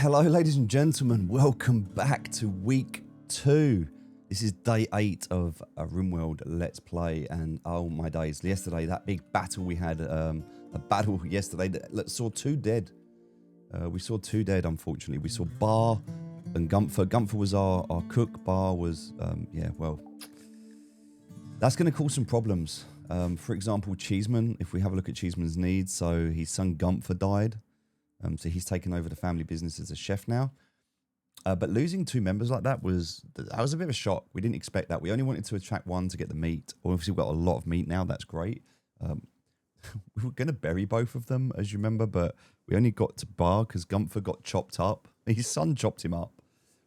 Hello, ladies and gentlemen. Welcome back to week 2. This is day 8 of a Rimworld Let's Play, and oh my days! Yesterday, that big battle we had, a battle yesterday that saw 2 dead. We saw 2 dead, unfortunately. We saw Bar and Gunther. Gunther was our cook. Bar was, yeah, well, that's going to cause some problems. For example, Cheeseman. If we have a look at Cheeseman's needs, so his son Gunther died. So he's taken over the family business as a chef now. But losing 2 members like that was a bit of a shock. We didn't expect that. We only wanted to attract 1 to get the meat. Obviously, we've got a lot of meat now. That's great. We were going to bury both of them, as you remember, but we only got to Bar because Gunther got chopped up. His son chopped him up,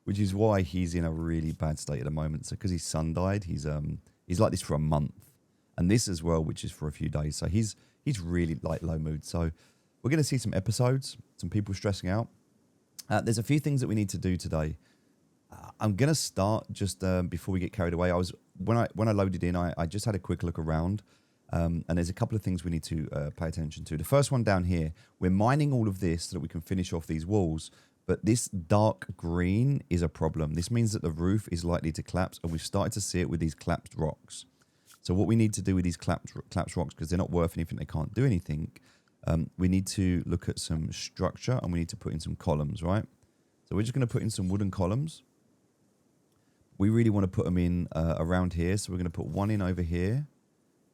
which is why he's in a really bad state at the moment. So because his son died, he's like this for a month. And this as well, which is for a few days. So he's really like low mood. So we're going to see some episodes, some people stressing out. There's a few things that we need to do today. I'm going to start just before we get carried away. When I loaded in, I just had a quick look around. And there's a couple of things we need to pay attention to. The first one down here, we're mining all of this so that we can finish off these walls. But this dark green is a problem. This means that the roof is likely to collapse. And we've started to see it with these collapsed rocks. So what we need to do with these collapsed rocks, because they're not worth anything, they can't do anything, we need to look at some structure and we need to put in some columns, right? So we're just going to put in some wooden columns. We really want to put them in around here. So we're going to put one in over here.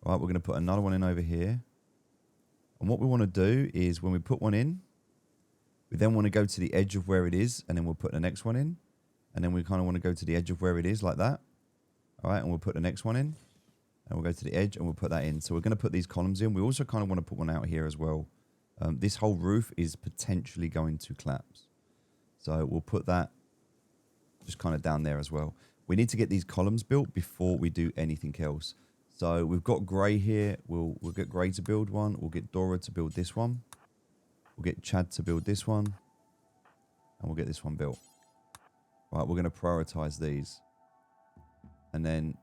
All right, we're going to put another one in over here. And what we want to do is when we put one in, we then want to go to the edge of where it is, and then we'll put the next one in. And then we kind of want to go to the edge of where it is like that. All right, and we'll put the next one in. And we'll go to the edge and we'll put that in. So we're going to put these columns in. We also kind of want to put one out here as well. This whole roof is potentially going to collapse. So we'll put that just kind of down there as well. We need to get these columns built before we do anything else. So we've got Gray here. We'll get Gray to build one. We'll get Dora to build this one. We'll get Chad to build this one. And we'll get this one built. Right, we're going to prioritize these. And then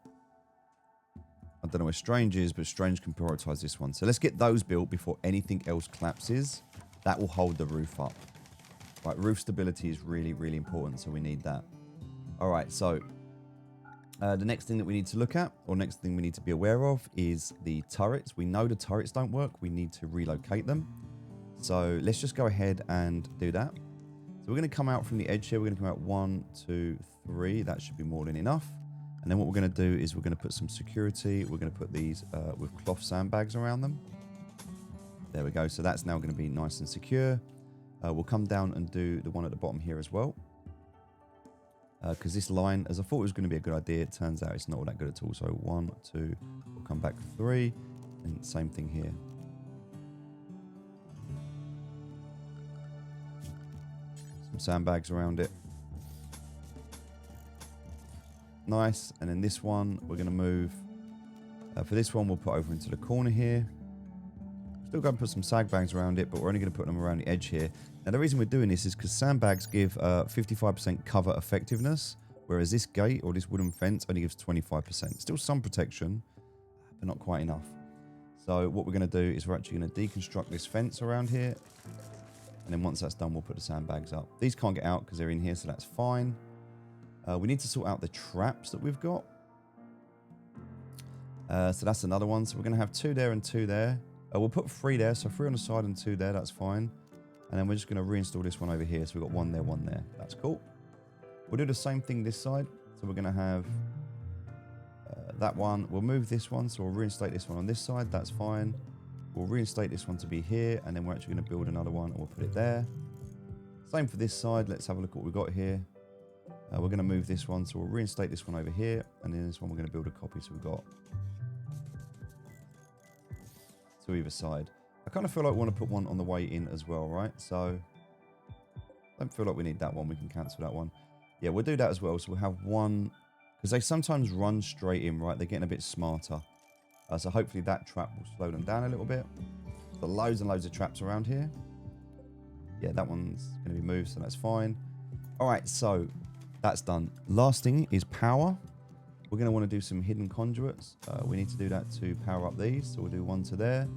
I don't know where Strange is, but Strange can prioritize this one. So let's get those built before anything else collapses. That will hold the roof up. Right, roof stability is really, really important, so we need that. All right, so the next thing that we need to look at, or next thing we need to be aware of, is the turrets. We know the turrets don't work. We need to relocate them. So let's just go ahead and do that. So we're going to come out from the edge here. We're going to come out 1, 2, 3. That should be more than enough. And then what we're going to do is we're going to put some security. We're going to put these with cloth sandbags around them. There we go. So that's now going to be nice and secure. We'll come down and do the one at the bottom here as well. Because this line, as I thought it was going to be a good idea, it turns out it's not all that good at all. So 1, 2, we'll come back 3. And same thing here. Some sandbags around it. Nice. And then this one we're going to move for this one we'll put over into the corner here. Still going to put some sandbags around it, but we're only going to put them around the edge here. Now the reason we're doing this is because sandbags give 55% cover effectiveness, whereas this gate or this wooden fence only gives 25%. Still some protection, but not quite enough. So what we're going to do is we're actually going to deconstruct this fence around here, and then once that's done we'll put the sandbags up. These can't get out because they're in here, so that's fine. We need to sort out the traps that we've got. So that's another one. So we're going to have 2 there and 2 there. We'll put 3 there. So 3 on the side and 2 there. That's fine. And then we're just going to reinstall this one over here. So we've got 1 there, 1 there. That's cool. We'll do the same thing this side. So we're going to have that one. We'll move this one. So we'll reinstate this one on this side. That's fine. We'll reinstate this one to be here. And then we're actually going to build another one and we'll put it there. Same for this side. Let's have a look at what we've got here. We're going to move this one, so we'll reinstate this one over here, and then this one we're going to build a copy, so we've got to either side. I kind of feel like we want to put one on the way in as well, right? So I don't feel like we need that one. We can cancel that one. Yeah, we'll do that as well. So we'll have one, because they sometimes run straight in, right? They're getting a bit smarter. So hopefully that trap will slow them down a little bit. Got loads and loads of traps around here. Yeah, that one's going to be moved, so that's fine. All right, so that's done. Last thing is power. We're going to want to do some hidden conduits. We need to do that to power up these. So we'll do one to there.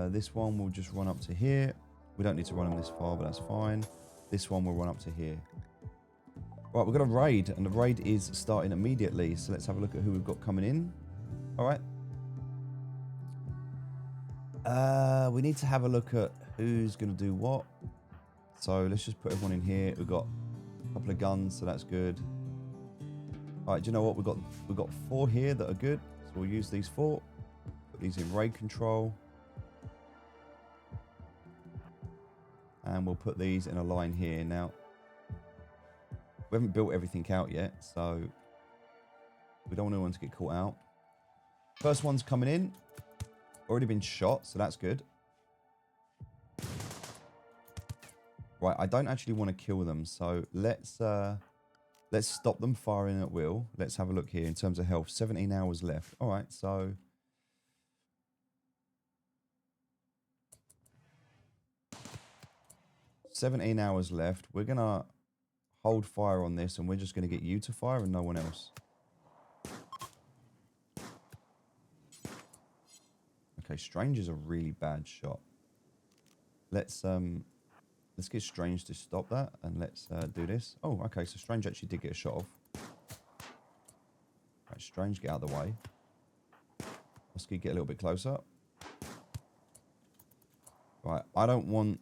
This one will just run up to here. We don't need to run them this far, but that's fine. This one will run up to here. Right, we've got a raid, and the raid is starting immediately. So let's have a look at who we've got coming in. All right. We need to have a look at who's going to do what. So let's just put everyone in here. We've got a couple of guns, so that's good. All right, do you know what? We've got 4 here that are good. So we'll use these 4. Put these in raid control. And we'll put these in a line here. Now, we haven't built everything out yet, so we don't want anyone to get caught out. First one's coming in. Already been shot, so that's good. Right, I don't actually want to kill them, so let's stop them firing at will. Let's have a look here in terms of health. 17 hours left. All right, so 17 hours left. We're gonna hold fire on this, and we're just gonna get you to fire and no one else. Okay, Strange is a really bad shot. Let's get Strange to stop that, and let's do this. Oh, okay, so Strange actually did get a shot off. Right, Strange, get out of the way. Husky, get a little bit closer. Right, I don't want...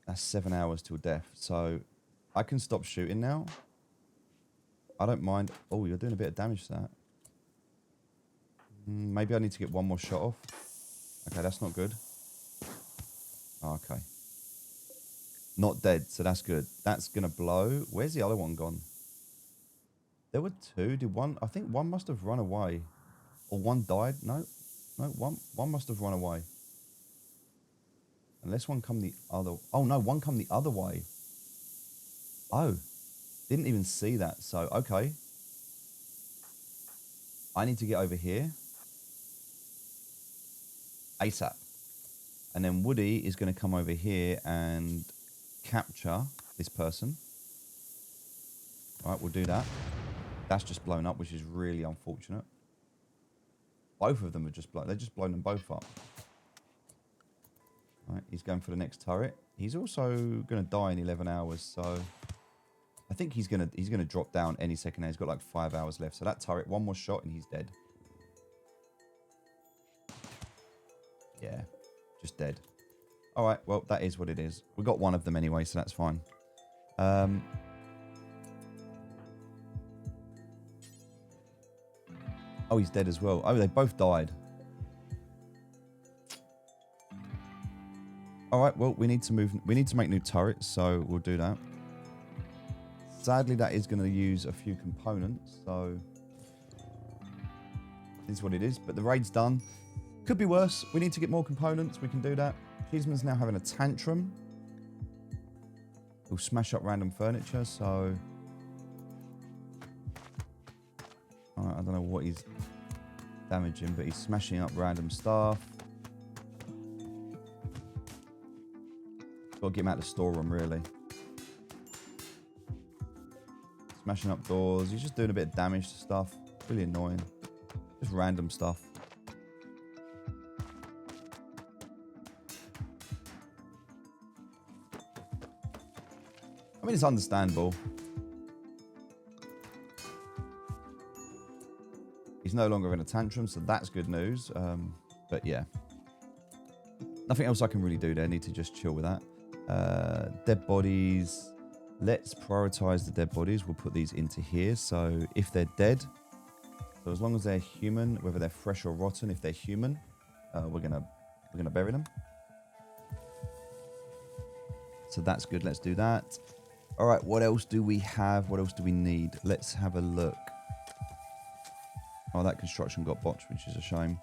That's 7 hours till death, so I can stop shooting now. I don't mind. Oh, you're doing a bit of damage to that. Maybe I need to get one more shot off. Okay, that's not good. Oh, okay. Not dead, so that's good. That's going to blow. Where's the other one gone? There were 2. Did one... I think one must have run away. Or one died. No, one must have run away. Unless one come the other... Oh, no, one come the other way. Oh. Didn't even see that. So, okay. I need to get over here. ASAP. And then Woody is going to come over here and capture this person. All right, we'll do that. That's just blown up, which is really unfortunate. Both of them are just blown. They've just blown them both up. All right, he's going for the next turret. He's also going to die in 11 hours, so I think he's going to drop down any second now. He's got like 5 hours left. So that turret, one more shot and he's dead. Yeah, just dead. All right, well, that is what it is. We got one of them anyway, so that's fine. Oh, he's dead as well. Oh, they both died. All right, well, we need to move. We need to make new turrets, so we'll do that. Sadly, that is going to use a few components, so this is what it is. But the raid's done. Could be worse. We need to get more components. We can do that. Cheeseman's now having a tantrum. He'll smash up random furniture, so... I don't know what he's damaging, but he's smashing up random stuff. Got to get him out of the storeroom, really. Smashing up doors. He's just doing a bit of damage to stuff. Really annoying. Just random stuff. I mean, it's understandable. He's no longer in a tantrum, so that's good news. But yeah. Nothing else I can really do there. I need to just chill with that. Dead bodies. Let's prioritize the dead bodies. We'll put these into here. So if they're dead, so as long as they're human, whether they're fresh or rotten, if they're human, we're gonna bury them. So that's good. Let's do that. All right, what else do we have? What else do we need? Let's have a look. Oh, that construction got botched, which is a shame.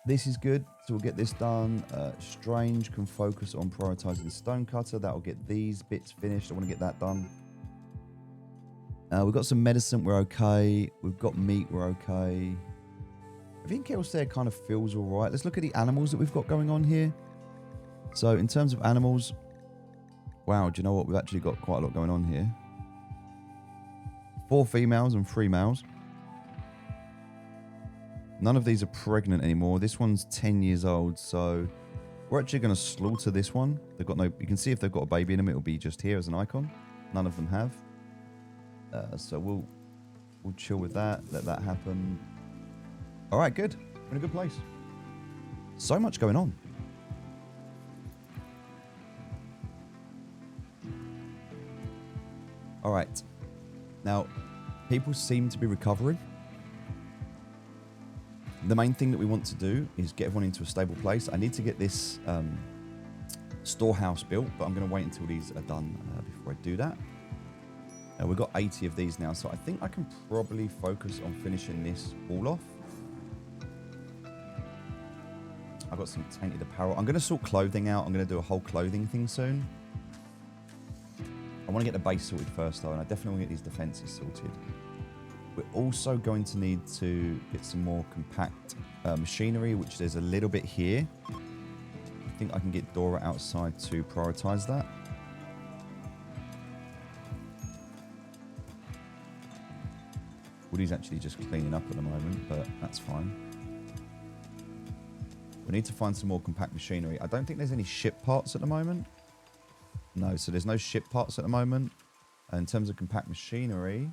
This is good. So we'll get this done. Strange can focus on prioritizing the stonecutter. That'll get these bits finished. I want to get that done. We've got some medicine. We're okay. We've got meat. We're okay. Everything else there kind of feels all right. Let's look at the animals that we've got going on here. So in terms of animals... Wow, do you know what? We've actually got quite a lot going on here. 4 females and 3 males. None of these are pregnant anymore. This one's 10 years old, so We're actually going to slaughter this one. They've got no... You can see if they've got a baby in them, it'll be just here as an icon. None of them have. So we'll chill with that. Let that happen. All right, good. We're in a good place. So much going on. All right. Now, people seem to be recovering. The main thing that we want to do is get everyone into a stable place. I need to get this storehouse built, but I'm going to wait until these are done before I do that. We've got 80 of these now, so I think I can probably focus on finishing this all off. I've got some tainted apparel. I'm going to sort clothing out. I'm going to do a whole clothing thing soon. I want to get the base sorted first, though, and I definitely want to get these defenses sorted. We're also going to need to get some more compact machinery, which there's a little bit here. I think I can get Dora outside to prioritize that. Woody's actually just cleaning up at the moment, but that's fine. We need to find some more compact machinery. I don't think there's any ship parts at the moment. No, so there's no ship parts at the moment. In terms of compact machinery...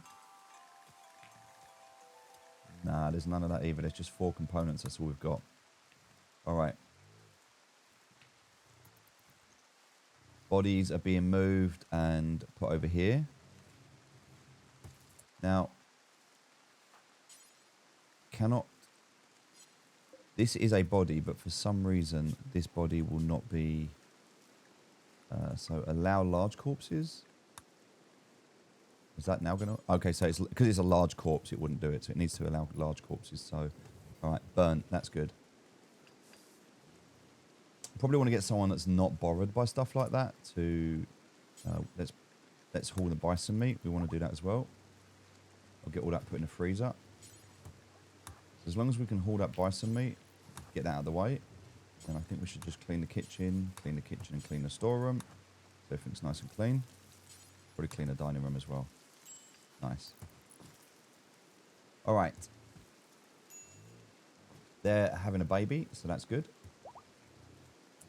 Nah, there's none of that either. There's just 4 components. That's all we've got. All right. Bodies are being moved and put over here. Now, cannot... This is a body, but for some reason, this body will not be... so allow large corpses. Is that now going to... Okay, so it's because it's a large corpse, it wouldn't do it. So it needs to allow large corpses. So, all right, burn. That's good. Probably want to get someone that's not bothered by stuff like that to... let's haul the bison meat. We want to do that as well. I'll get all that put in the freezer. So as long as we can haul that bison meat, get that out of the way, then I think we should just clean the kitchen and clean the storeroom. So everything's nice and clean. Probably clean the dining room as well. Nice. All right. They're having a baby, so that's good.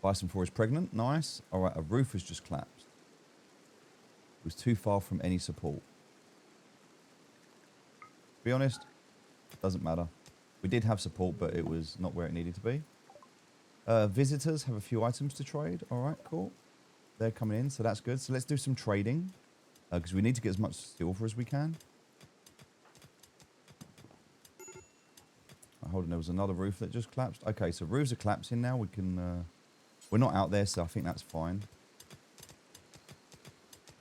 Bison 4 is pregnant. Nice. All right, a roof has just collapsed. It was too far from any support. To be honest, doesn't matter. We did have support, but it was not where it needed to be. Visitors have a few items to trade. All right, cool. They're coming in, so that's good. So let's do some trading. Because we need to get as much silver as we can. Hold on, there was another roof that just collapsed. Okay, so roofs are collapsing now. We can... we're not out there, so I think that's fine.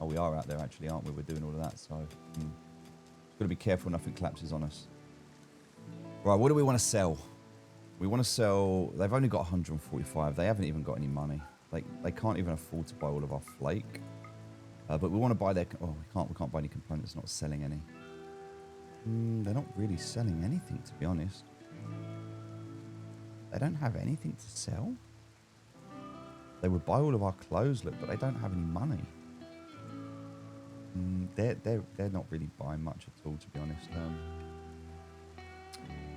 Oh, we are out there, actually, aren't we? We're doing all of that, so... Got to be careful nothing collapses on us. Right, what do we want to sell? We want to sell... They've only got 145. They haven't even got any money. They can't even afford to buy all of our flake. But we want to buy their... Oh, we can't buy any components. Not selling any. They're not really selling anything, to be honest. They don't have anything to sell. They would buy all of our clothes, look, but they don't have any money. They're not really buying much at all, to be honest.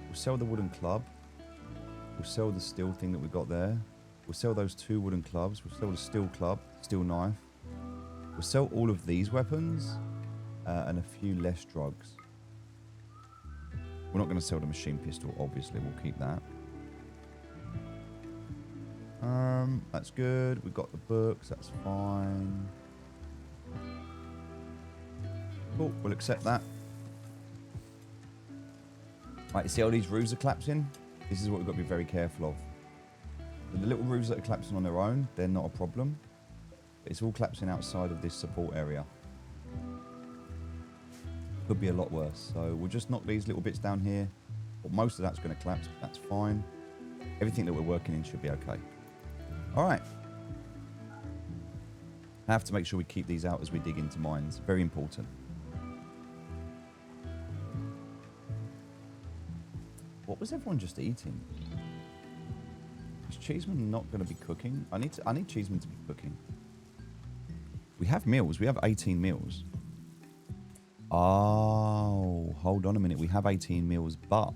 We'll sell the wooden club. We'll sell the steel thing that we got there. We'll sell those 2 wooden clubs. We'll sell the steel club, steel knife. We'll sell all of these weapons and a few less drugs. We're not going to sell the machine pistol, obviously. We'll keep that. That's good. We've got the books. That's fine. Cool. We'll accept that. Right, you see all these roofs are collapsing? This is what we've got to be very careful of. The little roofs that are collapsing on their own, they're not a problem. But it's all collapsing outside of this support area. Could be a lot worse. So we'll just knock these little bits down here. But most of that's going to collapse. That's fine. Everything that we're working in should be okay. All right. I have to make sure we keep these out as we dig into mines. Very important. What was everyone just eating? Is Cheeseman not going to be cooking? I need Cheeseman to be cooking. We have meals. We have 18 meals. Oh, hold on a minute. We have 18 meals, but...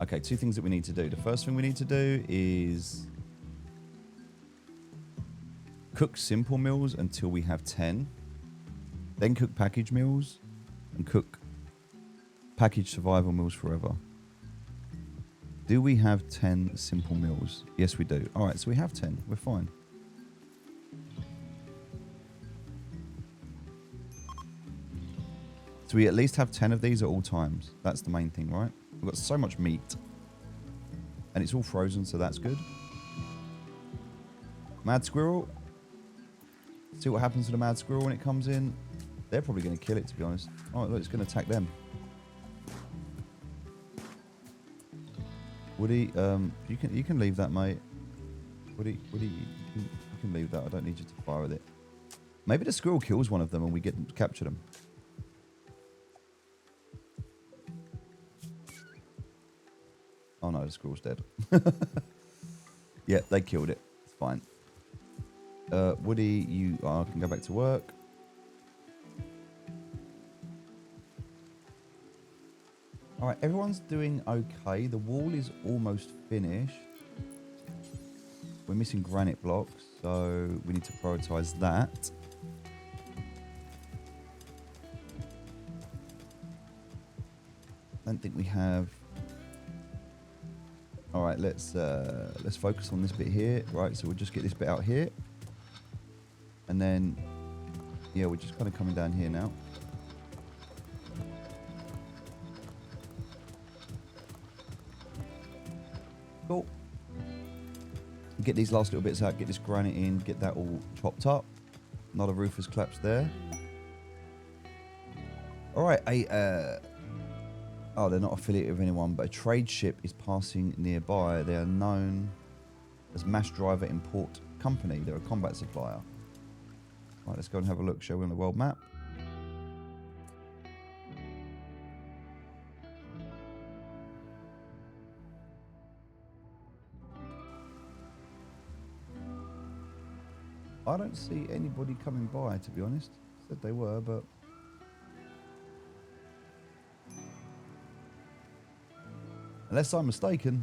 Okay, 2 things that we need to do. The first thing we need to do is Cook simple meals until we have 10. Then cook package meals and cook package survival meals forever. Do we have 10 simple meals? Yes, we do. All right, so we have 10. We're fine. So we at least have 10 of these at all times. That's the main thing, right? We've got so much meat. And it's all frozen, so that's good. Mad squirrel. See what happens to the mad squirrel when it comes in. They're probably going to kill it, to be honest. Oh, look, it's going to attack them. Woody, you can leave that, mate. Woody, you can leave that. I don't need you to fire with it. Maybe the squirrel kills one of them and we capture them. Oh no, the squirrel's dead. Yeah, they killed it. It's fine. Woody, you can go back to work. All right, everyone's doing okay. The wall is almost finished. We're missing granite blocks, so we need to prioritize that. I don't think we have. All right, let's focus on this bit here. Right, so we'll just get this bit out here, and then yeah, we're just kind of coming down here now. Cool. Get these last little bits out. Get this granite in. Get that all chopped up. Not a roof has collapsed there. All right, oh, they're not affiliated with anyone, but a trade ship is passing nearby. They are known as Mass Driver Import Company. They're a combat supplier. Right, let's go and have a look, shall we, on the world map? I don't see anybody coming by, to be honest. Said they were, but... unless I'm mistaken,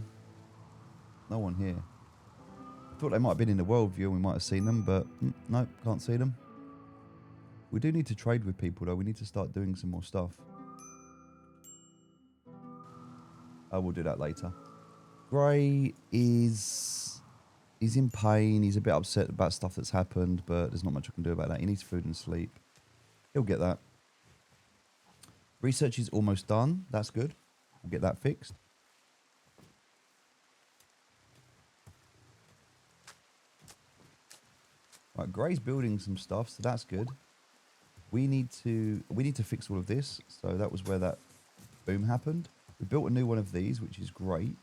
no one here. I thought they might have been in the world view and we might have seen them, but no, can't see them. We do need to trade with people, though. We need to start doing some more stuff. I will do that later. Gray is... he's in pain. He's a bit upset about stuff that's happened, but there's not much I can do about that. He needs food and sleep. He'll get that. Research is almost done. That's good. We'll get that fixed. Right, Gray's building some stuff, so that's good. We need to fix all of this. So that was where that boom happened. We built a new one of these, which is great.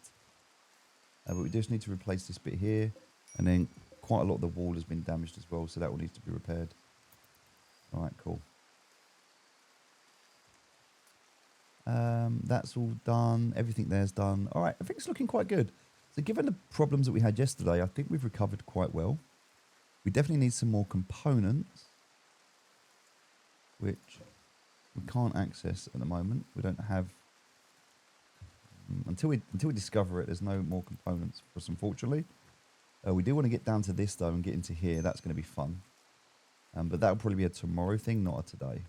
But we just need to replace this bit here. And then quite a lot of the wall has been damaged as well, so that will need to be repaired. All right, cool. That's all done. Everything there's done. All right, I think it's looking quite good. So given the problems that we had yesterday, I think we've recovered quite well. We definitely need some more components, which we can't access at the moment. We don't have... until we discover it, there's no more components for us, unfortunately. We do want to get down to this, though, and get into here. That's going to be fun. But that'll probably be a tomorrow thing, not a today.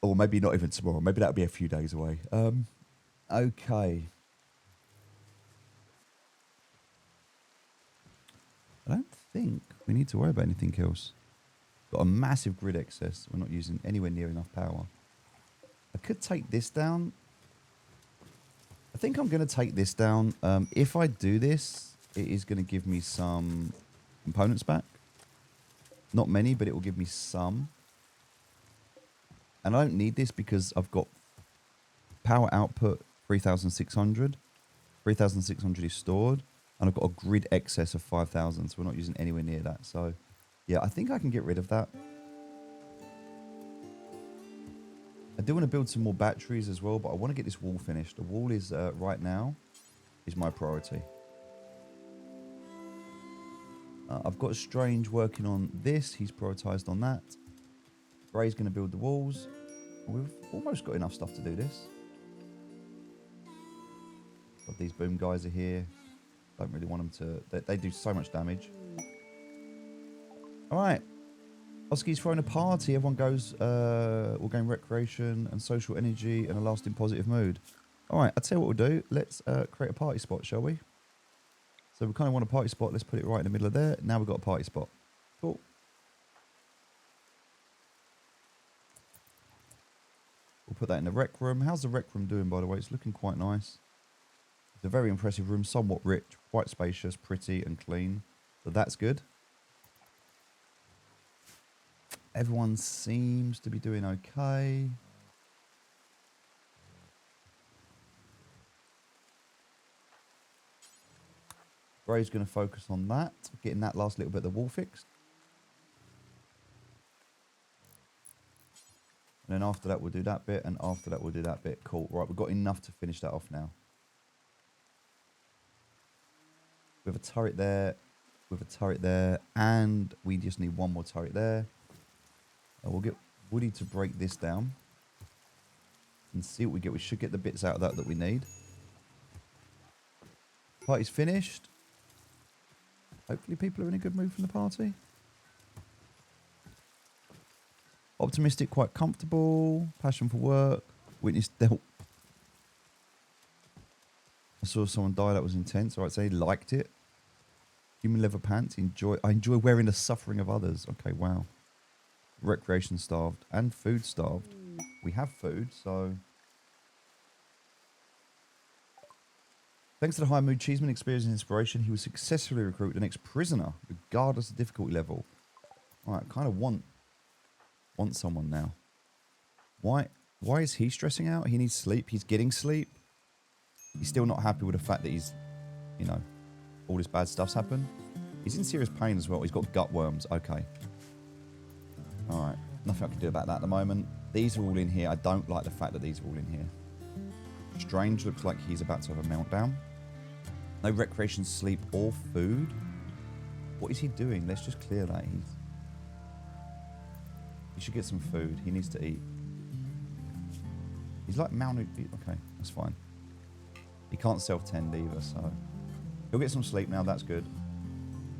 Or maybe not even tomorrow. Maybe that'll be a few days away. Okay. I don't think we need to worry about anything else. Got a massive grid excess. We're not using anywhere near enough power. I could take this down. I think I'm going to take this down. If I do this, it is going to give me some components back. Not many, but it will give me some. And I don't need this because I've got power output 3,600. 3,600 is stored. And I've got a grid excess of 5,000. So we're not using anywhere near that. So, yeah, I think I can get rid of that. I do want to build some more batteries as well, but I want to get this wall finished. The wall is, right now, is my priority. I've got Strange working on this. He's prioritized on that. Gray's going to build the walls. We've almost got enough stuff to do this. But these boom guys are here. Don't really want them to... They do so much damage. All right. Oski's throwing a party. Everyone goes, will gain recreation and social energy and a lasting positive mood. All right, I'll tell you what we'll do. Let's create a party spot, shall we? So we kind of want a party spot. Let's put it right in the middle of there. Now we've got a party spot. Cool. We'll put that in the rec room. How's the rec room doing, by the way? It's looking quite nice. It's a very impressive room, somewhat rich, quite spacious, pretty and clean. So that's good. Everyone seems to be doing okay. Gray's going to focus on that, getting that last little bit of the wall fixed. And then after that, we'll do that bit, and after that, we'll do that bit. Cool. Right, we've got enough to finish that off now. We have a turret there, with a turret there, and we just need one more turret there. We'll get Woody to break this down and see what we get. We should get the bits out of that we need. Party's finished. Hopefully people are in a good mood from the party. Optimistic, quite comfortable. Passion for work. Witness dealt. I saw someone die. That was intense. All right, so he liked it. Human leather pants. I enjoy wearing the suffering of others. Okay, wow. Recreation starved and food starved. We have food, so... Thanks to the high mood, Cheeseman experience and inspiration, he was successfully recruited the next prisoner, regardless of difficulty level. Alright, I kind of want someone now. Why is he stressing out? He needs sleep. He's getting sleep. He's still not happy with the fact that he's, you know, all this bad stuff's happened. He's in serious pain as well. He's got gut worms. Okay. Alright, nothing I can do about that at the moment. These are all in here. I don't like the fact that these are all in here. Strange looks like he's about to have a meltdown. No recreation, sleep, or food. What is he doing? Let's just clear that. He should get some food. He needs to eat. He's like malnourished. Okay, that's fine. He can't self-tend either, so... He'll get some sleep now. That's good.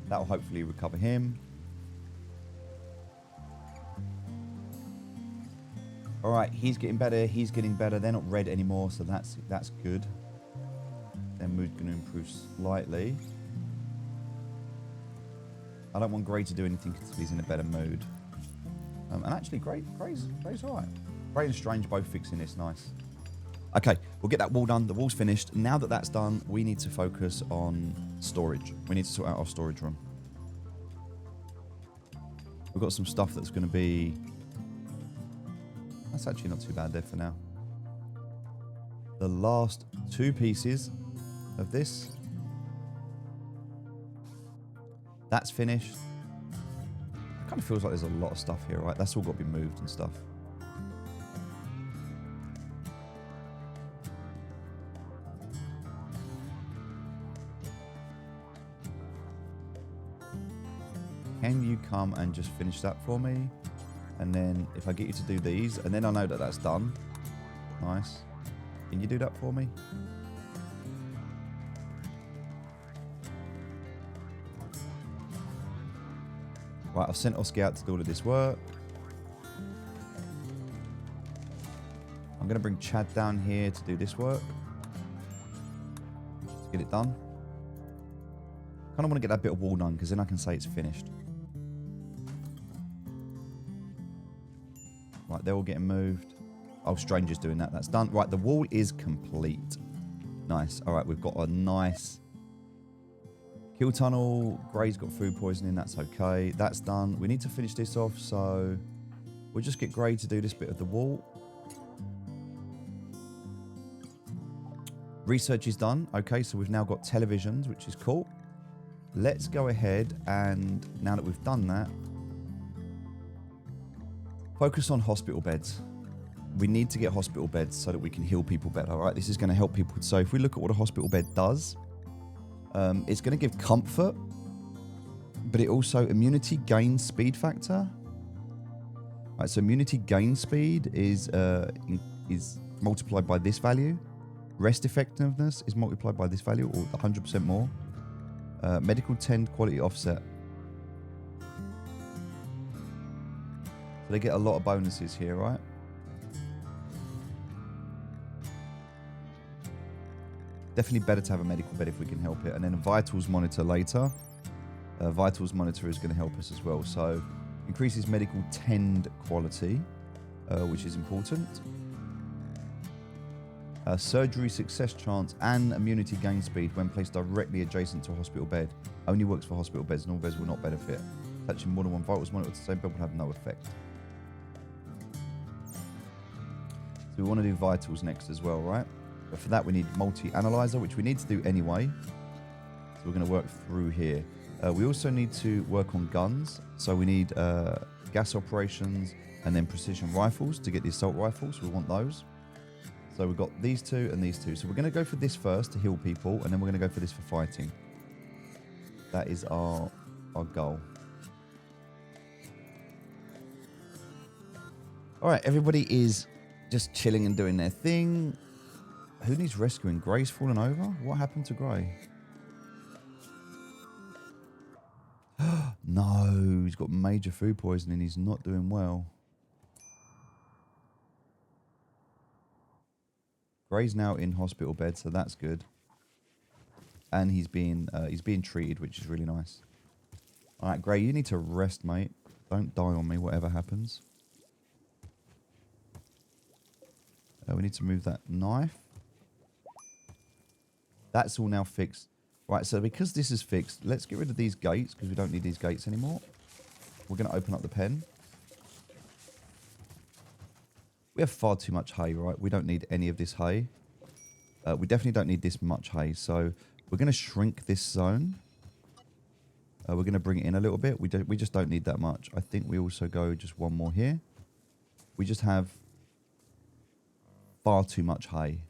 That'll hopefully recover him. All right, he's getting better. He's getting better. They're not red anymore, so that's good. Their mood's going to improve slightly. I don't want Gray to do anything until he's in a better mood. And actually, Gray's all right. Gray and Strange both fixing this. Nice. Okay, we'll get that wall done. The wall's finished. Now that that's done, we need to focus on storage. We need to sort out our storage room. We've got some stuff that's going to be... That's actually not too bad there for now. The last two pieces of this. That's finished. It kind of feels like there's a lot of stuff here, right? That's all got to be moved and stuff. Can you come and just finish that for me? And then if I get you to do these, and then I know that that's done. Nice. Can you do that for me? Right, I've sent Oski out to do all of this work. I'm going to bring Chad down here to do this work. Let's get it done. Kind of want to get that bit of wall done, because then I can say it's finished. Right, they're all getting moved. Oh, Stranger's doing that. That's done. Right, the wall is complete. Nice. All right, we've got a nice kill tunnel. Gray's got food poisoning. That's okay. That's done. We need to finish this off, so we'll just get Gray to do this bit of the wall. Research is done. Okay, so we've now got televisions, which is cool. Let's go ahead and, now that we've done that, focus on hospital beds. We need to get hospital beds so that we can heal people better, all right? This is going to help people. So if we look at what a hospital bed does, it's going to give comfort, but it also immunity gain speed factor. All right, so immunity gain speed is multiplied by this value. Rest effectiveness is multiplied by this value, or 100% more. Medical 10 quality offset. So they get a lot of bonuses here, right? Definitely better to have a medical bed if we can help it. And then a vitals monitor later. Vitals monitor is going to help us as well. So increases medical tend quality, which is important. Surgery success chance and immunity gain speed when placed directly adjacent to a hospital bed. Only works for hospital beds. Normal beds will not benefit. Touching more than one vitals monitor to the same bed will have no effect. So we want to do vitals next as well, right? But for that we need multi-analyzer, which we need to do anyway. So we're going to work through here. We also need to work on guns. So we need gas operations and then precision rifles to get the assault rifles. We want those. So we've got these two and these two. So we're going to go for this first to heal people, and then we're going to go for this for fighting. That is our goal. All right, everybody is just chilling and doing their thing. Who needs rescuing? Gray's fallen over? What happened to Gray? No, he's got major food poisoning. He's not doing well. Gray's now in hospital bed, so that's good. And he's being treated, which is really nice. All right, Gray, you need to rest, mate. Don't die on me, whatever happens. We need to move that knife. That's all now fixed. Right, so because this is fixed, let's get rid of these gates because we don't need these gates anymore. We're going to open up the pen. We have far too much hay, right? We don't need any of this hay. We definitely don't need this much hay. So we're going to shrink this zone. We're going to bring it in a little bit. We just don't need that much. I think we also go just one more here. We just have far too much hay.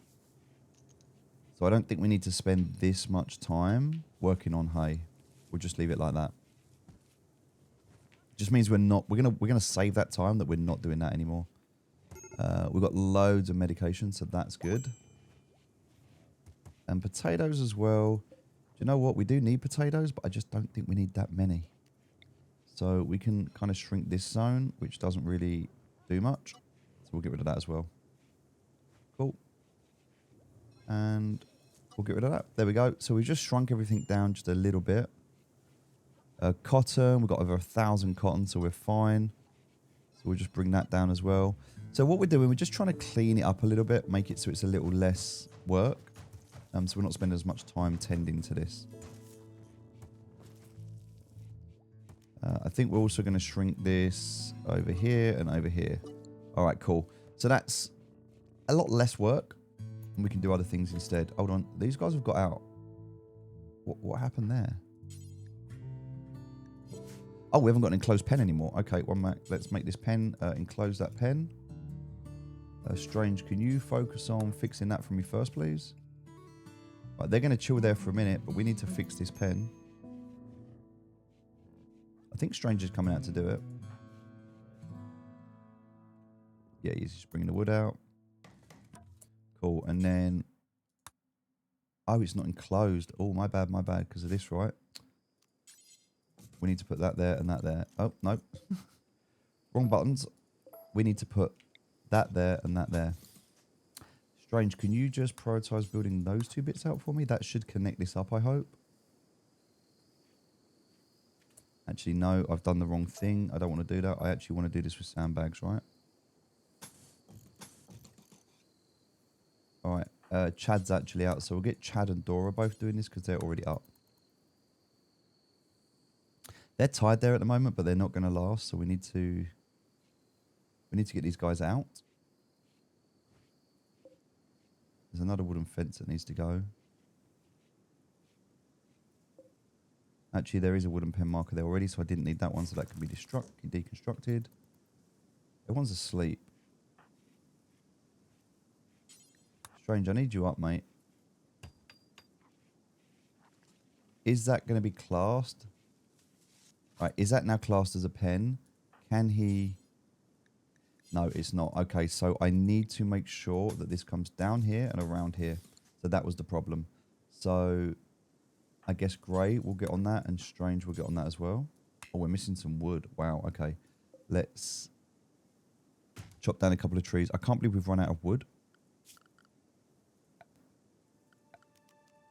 So I don't think we need to spend this much time working on hay. We'll just leave it like that. Just means we're gonna save that time that we're not doing that anymore. We've got loads of medication, so that's good. And potatoes as well. Do you know what? We do need potatoes, but I just don't think we need that many. So we can kind of shrink this zone, which doesn't really do much. So we'll get rid of that as well. Cool. And we'll get rid of that. There we go. So we've just shrunk everything down just a little bit. Cotton, we've got over 1,000 cotton, so we're fine. So we'll just bring that down as well. So what we're doing, we're just trying to clean it up a little bit, make it so it's a little less work. So we're not spending as much time tending to this. I think we're also going to shrink this over here and over here. All right, cool. So that's a lot less work. And we can do other things instead. Hold on. These guys have got out. What happened there? Oh, we haven't got an enclosed pen anymore. Okay, let's make this pen, enclose that pen. Strange, can you focus on fixing that for me first, please? Right, they're going to chill there for a minute, but we need to fix this pen. I think Strange is coming out to do it. Yeah, he's just bringing the wood out. Cool, and then... Oh, it's not enclosed. Oh, my bad, because of this, right? We need to put that there and that there. Oh, no. Wrong buttons. We need to put that there and that there. Strange, can you just prioritize building those two bits out for me? That should connect this up, I hope. Actually, no, I've done the wrong thing. I don't want to do that. I actually want to do this with sandbags, right? All right. Chad's actually out, so we'll get Chad and Dora both doing this because they're already up. They're tied there at the moment, but they're not going to last, so we need to get these guys out. There's another wooden fence that needs to go. Actually, there is a wooden pen marker there already, so I didn't need that one, so that can be deconstructed. Everyone's asleep. Strange, I need you up, mate. Is that going to be classed? Right, is that now classed as a pen? Can he... No, it's not. Okay, so I need to make sure that this comes down here and around here. So that was the problem. So I guess grey will get on that, and strange will get on that as well. Oh, we're missing some wood. Wow, okay. Let's chop down a couple of trees. I can't believe we've run out of wood.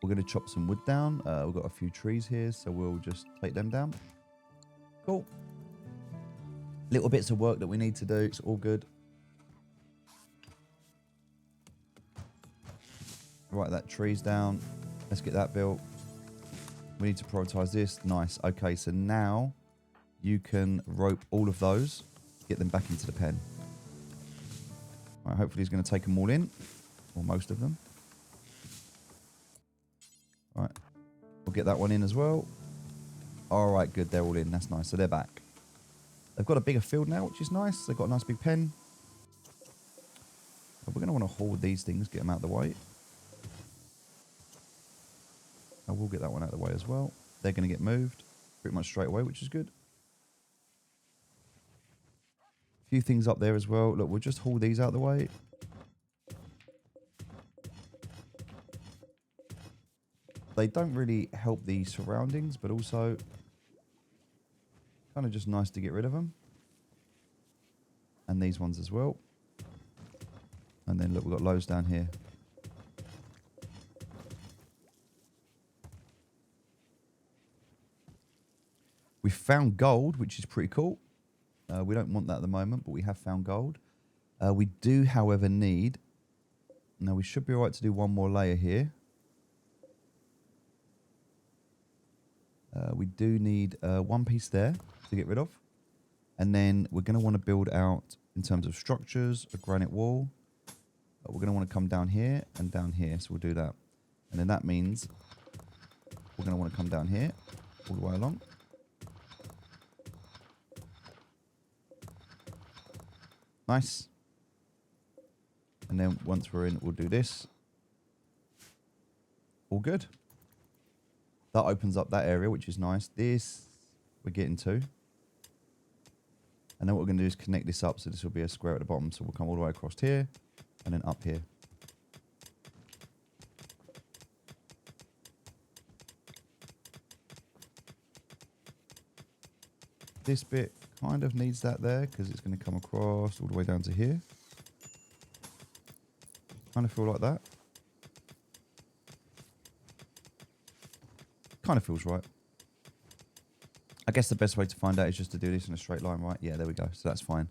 We're going to chop some wood down. We've got a few trees here, so we'll just take them down. Cool. Little bits of work that we need to do. It's all good. Right, that tree's down. Let's get that built. We need to prioritize this. Nice. Okay, so now you can rope all of those, get them back into the pen. All right, hopefully he's going to take them all in, or most of them. All right, we'll get that one in as well. All right, good. They're all in. That's nice. So they're back. They've got a bigger field now, which is nice. They've got a nice big pen. But we're going to want to haul these things, get them out of the way. I will get that one out of the way as well. They're going to get moved pretty much straight away, which is good. A few things up there as well. Look, we'll just haul these out of the way. They don't really help the surroundings, but also kind of just nice to get rid of them. And these ones as well. And then look, we've got loads down here. We found gold, which is pretty cool. We don't want that at the moment, but we have found gold. We do, however, need... Now, we should be all right to do one more layer here. We do need one piece there to get rid of. And then we're going to want to build out, in terms of structures, a granite wall. We're going to want to come down here and down here, so we'll do that. And then that means we're going to want to come down here, all the way along. Nice. And then once we're in, we'll do this. All good. That opens up that area, which is nice. This we're getting to. And then what we're going to do is connect this up, so this will be a square at the bottom. So we'll come all the way across here and then up here. This bit kind of needs that there because it's going to come across all the way down to here. Kind of feel like that. Kind of feels right. I guess the best way to find out is just to do this in a straight line, right? Yeah, there we go. So that's fine.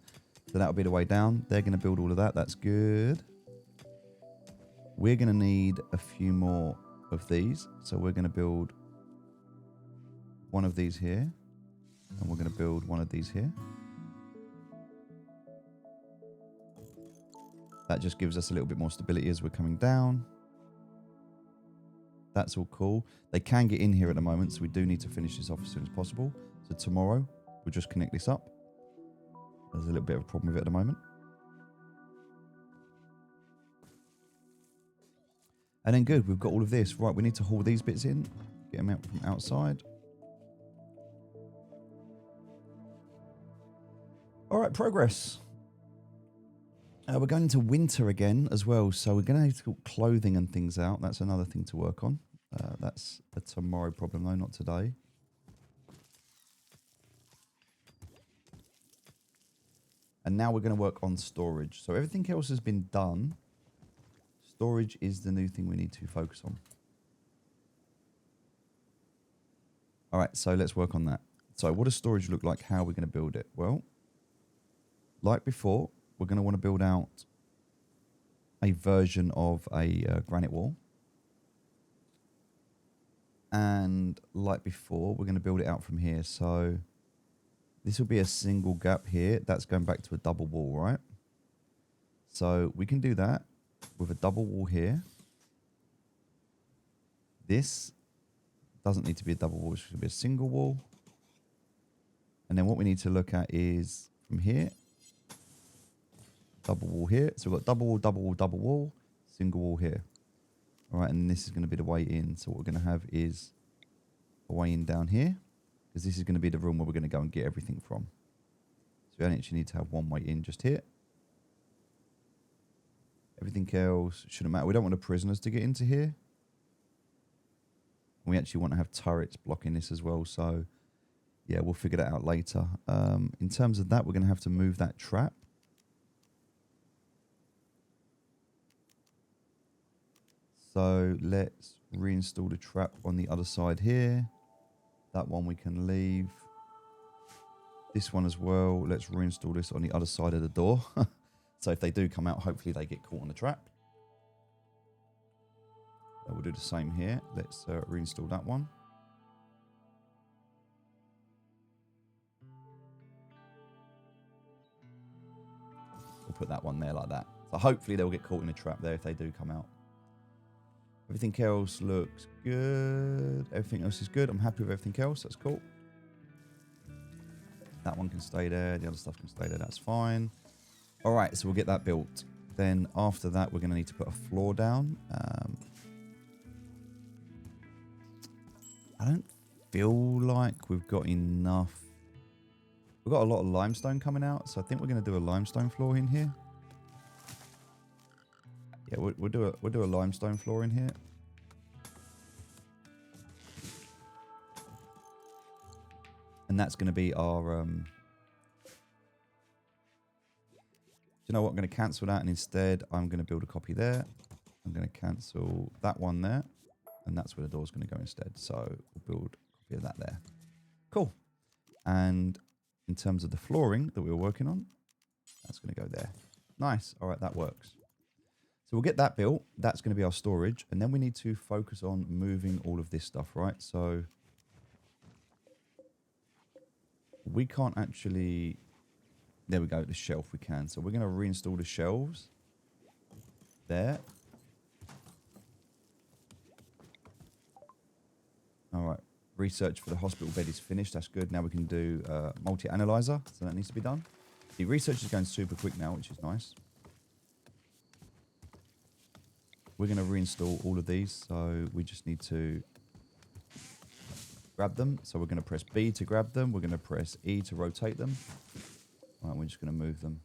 So that'll be the way down. They're going to build all of that. That's good. We're going to need a few more of these. So we're going to build one of these here. And we're going to build one of these here. That just gives us a little bit more stability as we're coming down. That's all cool. They can get in here at the moment, so we do need to finish this off as soon as possible. So tomorrow, we'll just connect this up. There's a little bit of a problem with it at the moment. And then good, we've got all of this. Right, we need to haul these bits in, get them out from outside. All right, progress. We're going into winter again as well, so we're going to have to get clothing and things out. That's another thing to work on. That's a tomorrow problem, though, not today. And now we're going to work on storage. So everything else has been done. Storage is the new thing we need to focus on. All right, so let's work on that. So what does storage look like? How are we going to build it? Well, like before, we're going to want to build out a version of a granite wall. And like before, we're going to build it out from here. So this will be a single gap here. That's going back to a double wall, right? So we can do that with a double wall here. This doesn't need to be a double wall. It should be a single wall. And then what we need to look at is from here, double wall here. So we've got double wall, double wall, double wall, single wall here. All right, and this is going to be the way in. So what we're going to have is a way in down here, because this is going to be the room where we're going to go and get everything from. So we only actually need to have one way in just here. Everything else shouldn't matter. We don't want the prisoners to get into here. We actually want to have turrets blocking this as well. So yeah, we'll figure that out later. In terms of that, we're going to have to move that trap. So let's reinstall the trap on the other side here. That one we can leave. This one as well. Let's reinstall this on the other side of the door. So if they do come out, hopefully they get caught on the trap. We'll do the same here. Let's reinstall that one. We'll put that one there like that. So hopefully they'll get caught in a trap there if they do come out. Everything else looks good. Everything else is good. I'm happy with everything else. That's cool. That one can stay there. The other stuff can stay there. That's fine. All right, so we'll get that built. Then after that, we're going to need to put a floor down. I don't feel like we've got enough. We've got a lot of limestone coming out, so I think we're going to do a limestone floor in here. Yeah, we'll do a limestone floor in here. And that's going to be our... Do you know what? I'm going to cancel that, and instead I'm going to build a copy there. I'm going to cancel that one there, and that's where the door's going to go instead. So we'll build a copy of that there. Cool. And in terms of the flooring that we were working on, that's going to go there. Nice. All right, that works. So we'll get that built. That's going to be our storage. And then we need to focus on moving all of this stuff, right? So we can't actually... There we go, the shelf we can. So we're going to reinstall the shelves there. All right. Research for the hospital bed is finished. That's good. Now we can do multi-analyzer. So that needs to be done. The research is going super quick now, which is nice. We're going to reinstall all of these. So we just need to grab them. So we're going to press B to grab them. We're going to press E to rotate them. All right, we're just going to move them.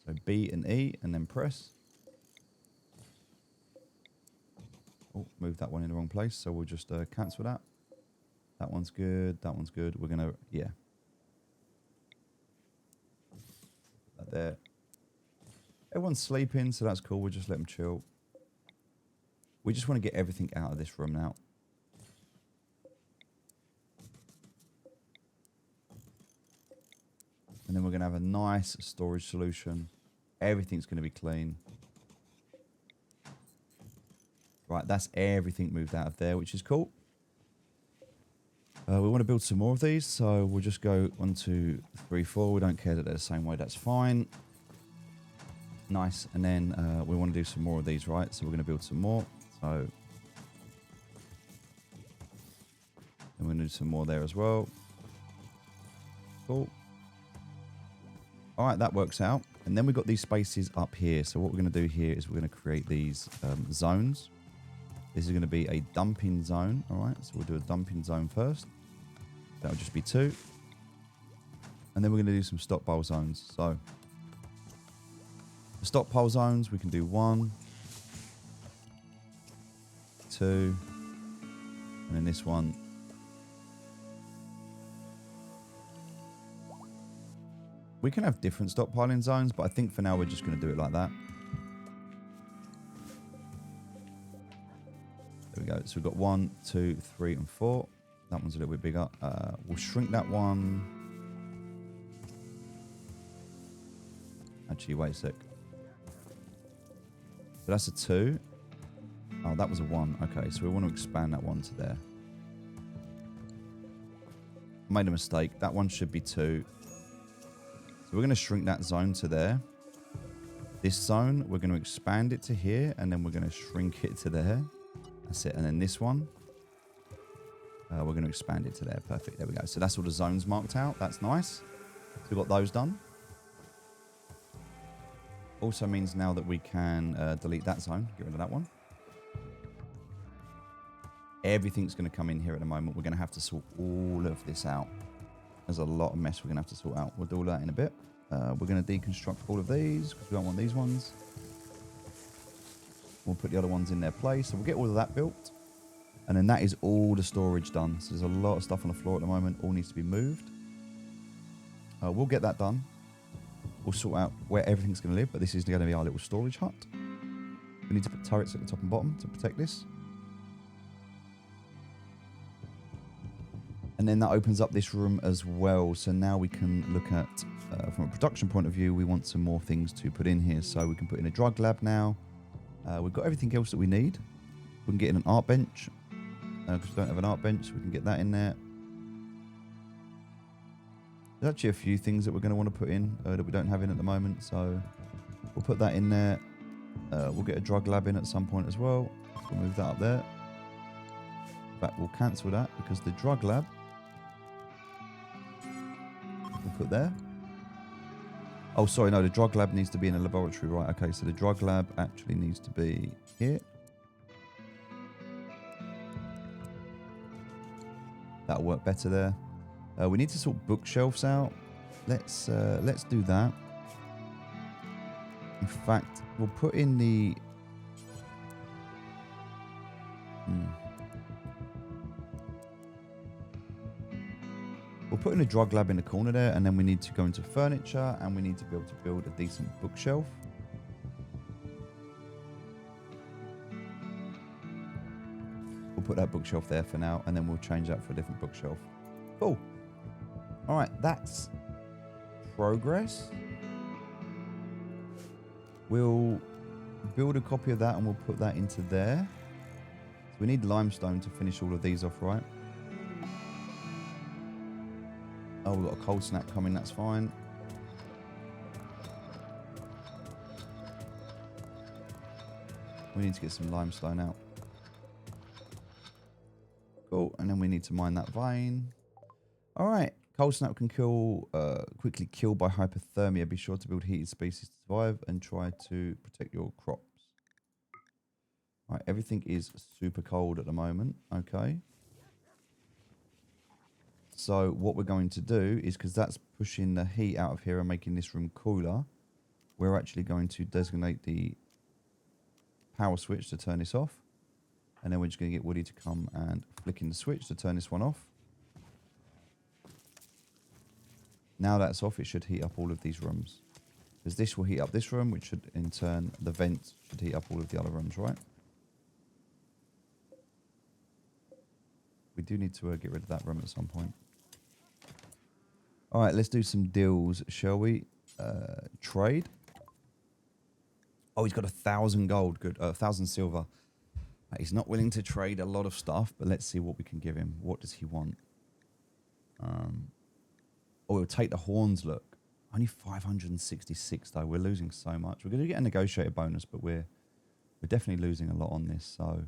So B and E and then press. Oh, moved that one in the wrong place. So we'll just cancel that. That one's good. That one's good. We're going to, yeah. Put that there. Everyone's sleeping, so that's cool. We'll just let them chill. We just want to get everything out of this room now. And then we're going to have a nice storage solution. Everything's going to be clean. Right, that's everything moved out of there, which is cool. We want to build some more of these, so we'll just go 1, 2, 3, 4. We don't care that they're the same way, that's fine. Nice, and then we want to do some more of these, right? So we're going to build some more. So, and we're going to do some more there as well. Cool. All right, that works out. And then we've got these spaces up here. So what we're going to do here is we're going to create these zones. This is going to be a dumping zone. All right, so we'll do a dumping zone first. That'll just be 2. And then we're going to do some stockpile zones. So the stockpile zones, we can do 1, 2, and then this one. We can have different stockpiling zones, but I think for now we're just going to do it like that. There we go. So we've got 1, 2, 3, and 4. That one's a little bit bigger. We'll shrink that one. Actually, wait a sec. So that's a 2. Oh, that was a 1. Okay, so we want to expand that one to there. Made a mistake. That one should be 2. So we're going to shrink that zone to there. This zone, we're going to expand it to here, and then we're going to shrink it to there. That's it. And then this one, we're going to expand it to there. Perfect. There we go. So that's all the zones marked out. That's nice. So we've got those done. Also means now that we can delete that zone. Get rid of that one. Everything's going to come in here at the moment. We're going to have to sort all of this out. There's a lot of mess we're going to have to sort out. We'll do all that in a bit. We're going to deconstruct all of these because we don't want these ones. We'll put the other ones in their place. So we'll get all of that built. And then that is all the storage done. So there's a lot of stuff on the floor at the moment. All needs to be moved. We'll get that done. We'll sort out where everything's going to live. But this is going to be our little storage hut. We need to put turrets at the top and bottom to protect this. And then that opens up this room as well. So now we can look at, from a production point of view, we want some more things to put in here. So we can put in a drug lab now. We've got everything else that we need. We can get in an art bench. Because we don't have an art bench, so we can get that in there. There's actually a few things that we're going to want to put in that we don't have in at the moment. So we'll put that in there. We'll get a drug lab in at some point as well. We'll move that up there. In fact, we'll cancel that because the drug lab we'll put there. Oh, sorry, no, the drug lab needs to be in a laboratory, right? Okay, so the drug lab actually needs to be here. That'll work better there. We need to sort bookshelves out. Let's do that. In fact, we'll put in the... We'll put in a drug lab in the corner there, and then we need to go into furniture, and we need to be able to build a decent bookshelf. We'll put that bookshelf there for now, and then we'll change that for a different bookshelf. Cool. All right, that's progress. We'll build a copy of that, and we'll put that into there. So we need limestone to finish all of these off, right? Oh, we've got a cold snap coming, that's fine. We need to get some limestone out. Cool, and then we need to mine that vein. All right, cold snap can kill, quickly kill by hypothermia. Be sure to build heated species to survive and try to protect your crops. All right, everything is super cold at the moment, okay. So what we're going to do is, because that's pushing the heat out of here and making this room cooler, we're actually going to designate the power switch to turn this off. And then we're just going to get Woody to come and flick in the switch to turn this one off. Now that's off, it should heat up all of these rooms. Because this will heat up this room, which should in turn, the vent should heat up all of the other rooms, right? We do need to get rid of that room at some point. All right, let's do some deals, shall we? Trade. Oh, he's got 1,000 gold. Good. 1,000 silver. He's not willing to trade a lot of stuff, but let's see what we can give him. What does he want? Oh, we'll take the horns, look. Only 566, though. We're losing so much. We're going to get a negotiator bonus, but we're definitely losing a lot on this. So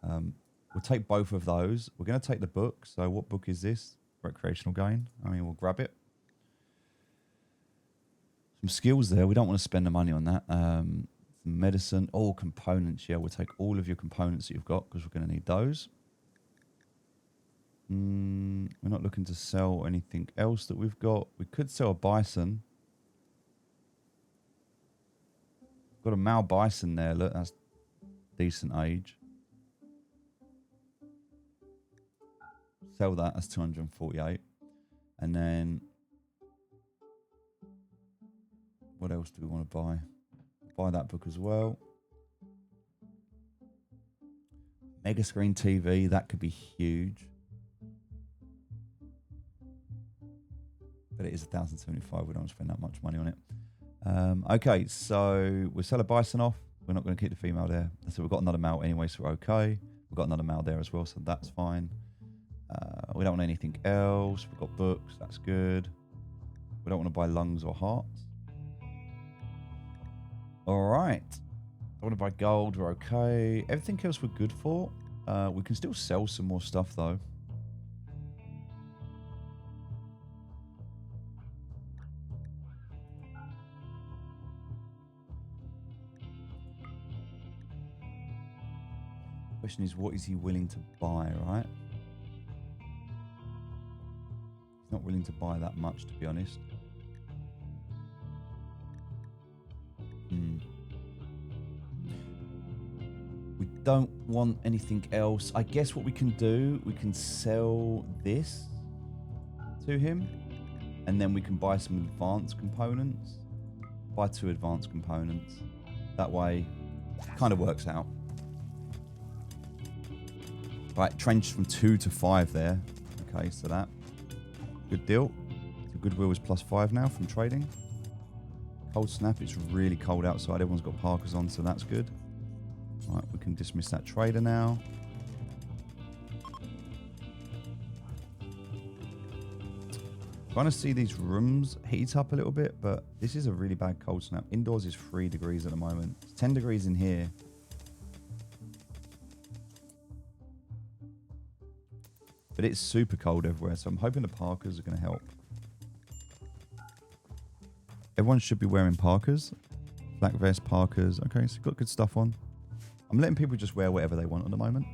we'll take both of those. We're going to take the book. So what book is this? Recreational gain. I mean, we'll grab it. Some skills there. We don't want to spend the money on that. Some medicine. Oh, components. Yeah, we'll take all of your components that you've got because we're going to need those. We're not looking to sell anything else that we've got. We could sell a bison. Got a male bison there. Look, that's decent age. Sell that. That's 248. And then what else do we want to buy? Buy that book as well. Mega screen TV. That could be huge. But it is 1,075. We don't want to spend that much money on it. Okay, so we'll sell a bison off. We're not going to keep the female there. So we've got another male anyway, so we're okay. We've got another male there as well, so that's fine. We don't want anything else. We've got books. That's good. We don't want to buy lungs or hearts. All right. Don't want to buy gold. We're okay. Everything else we're good for. We can still sell some more stuff, though. Question is, what is he willing to buy, right? He's not willing to buy that much, to be honest. We don't want anything else. I guess what we can do, we can sell this to him, and then we can buy some advanced components. Buy 2 advanced components. That way, kind of works out. Right, trench from 2 to 5 there. Okay, so that. Good deal. So goodwill is +5 now from trading. Cold snap, it's really cold outside. Everyone's got parkas on, so that's good. Right, we can dismiss that trader now. Trying to see these rooms heat up a little bit, but this is a really bad cold snap. Indoors is 3 degrees at the moment. It's 10 degrees in here. But it's super cold everywhere, so I'm hoping the parkas are going to help. Everyone should be wearing parkas. Black vest, parkas. Okay, so got good stuff on. I'm letting people just wear whatever they want at the moment.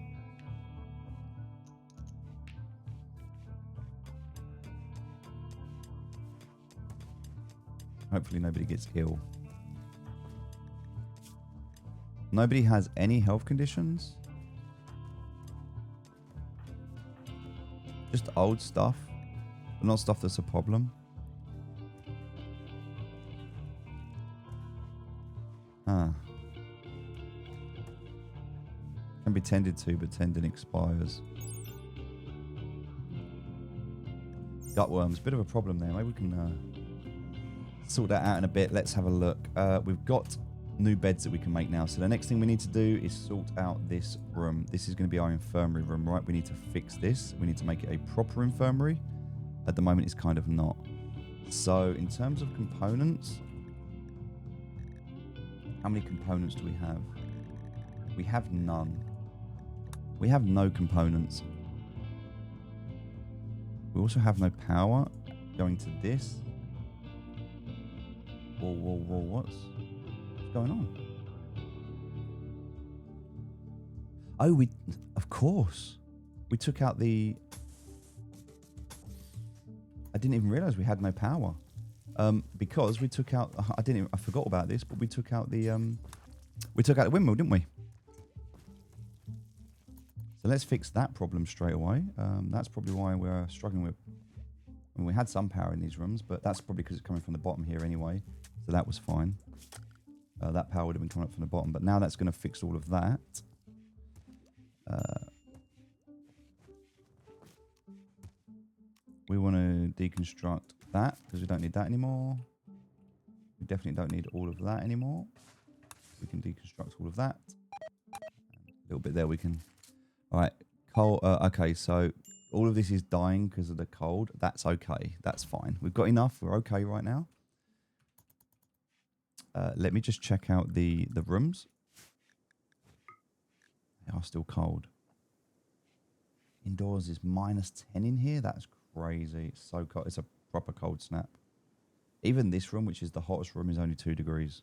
Hopefully nobody gets ill. Nobody has any health conditions. Just old stuff, but not stuff that's a problem. Can be tended to, but tendon expires. Gutworms, bit of a problem there. Maybe we can sort that out in a bit. Let's have a look. We've got new beds that we can make now. So the next thing we need to do is sort out this room. This is going to be our infirmary room, right? We need to fix this. We need to make it a proper infirmary. At the moment, it's kind of not. So in terms of components, how many components do we have? We have none. We have no components. We also have no power going to this. Whoa, whoa, whoa, what's going on? Oh, of course. We took out the... I didn't even realize we had no power. Because we took out... I forgot about this, but we took out the windmill, didn't we? So let's fix that problem straight away. That's probably why we're struggling with... I mean, we had some power in these rooms, but that's probably because it's coming from the bottom here anyway. So that was fine. That power would have been coming up from the bottom, but now that's going to fix all of that. We want to deconstruct that because we don't need that anymore. We definitely don't need all of that anymore. We can deconstruct all of that. A little bit there we can... All right, coal. Okay, so all of this is dying because of the cold. That's okay. That's fine. We've got enough. We're okay right now. Let me just check out the rooms. They are still cold. Indoors is -10 in here. That's crazy. It's so cold. It's a proper cold snap. Even this room, which is the hottest room, is only 2 degrees.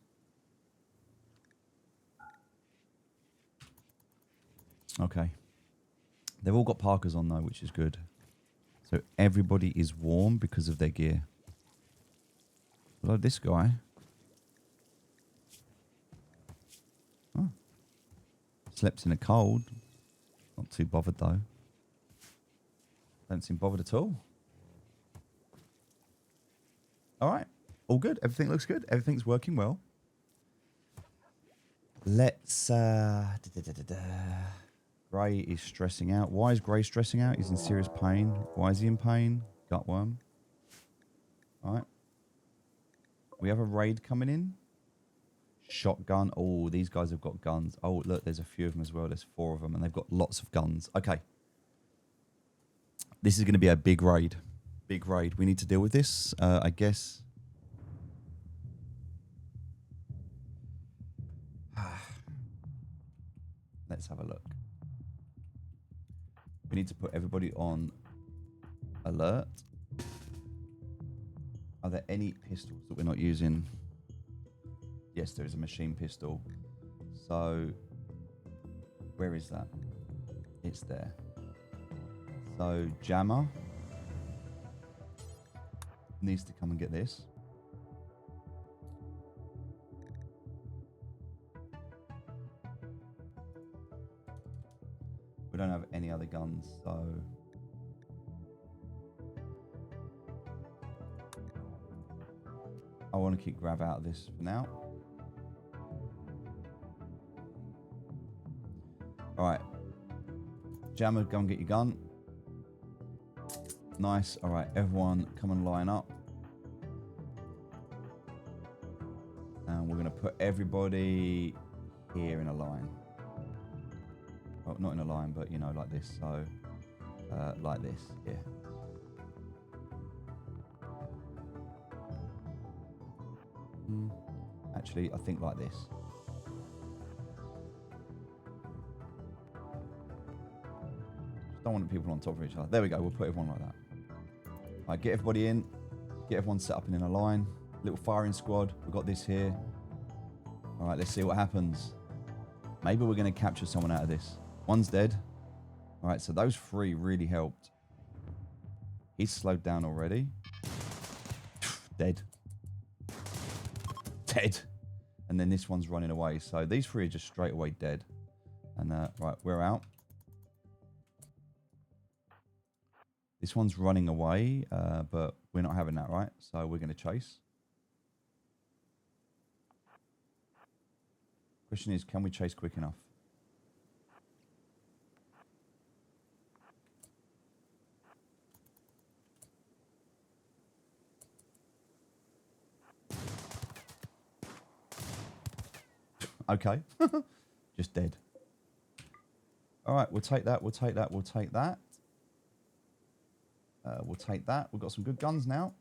Okay. They've all got parkas on though, which is good. So everybody is warm because of their gear. Like this guy. Oh. Slept in the cold. Not too bothered though. Don't seem bothered at all. All right. All good. Everything looks good. Everything's working well. Let's... Gray is stressing out. Why is Gray stressing out? He's in serious pain. Why is he in pain? Gutworm. All right. We have a raid coming in. Shotgun. Oh, these guys have got guns. Oh, look, there's a few of them as well. There's 4 of them, and they've got lots of guns. Okay. This is going to be a big raid. Big raid. We need to deal with this, I guess. Let's have a look. We need to put everybody on alert. Are there any pistols that we're not using? Yes, there is a machine pistol. So, where is that? It's there. So, Jammer needs to come and get this. We don't have any other guns, so... I want to keep Grav out of this for now. Alright. Jammer, go and get your gun. Nice. Alright, everyone come and line up. And we're going to put everybody here in a line. Well, not in a line, but, you know, like this. So, like this, yeah. Actually, I think like this. Just don't want people on top of each other. There we go. We'll put everyone like that. All right, get everybody in. Get everyone set up in a line. Little firing squad. We've got this here. All right, let's see what happens. Maybe we're going to capture someone out of this. One's dead. All right, so those 3 really helped. He's slowed down already. Dead. Dead. And then this one's running away. So these 3 are just straight away dead. And right, we're out. This one's running away, but we're not having that, right? So we're going to chase. Question is, can we chase quick enough? Okay. Just dead. All right, we'll take that. We'll take that. We'll take that. We'll take that. We've got some good guns now.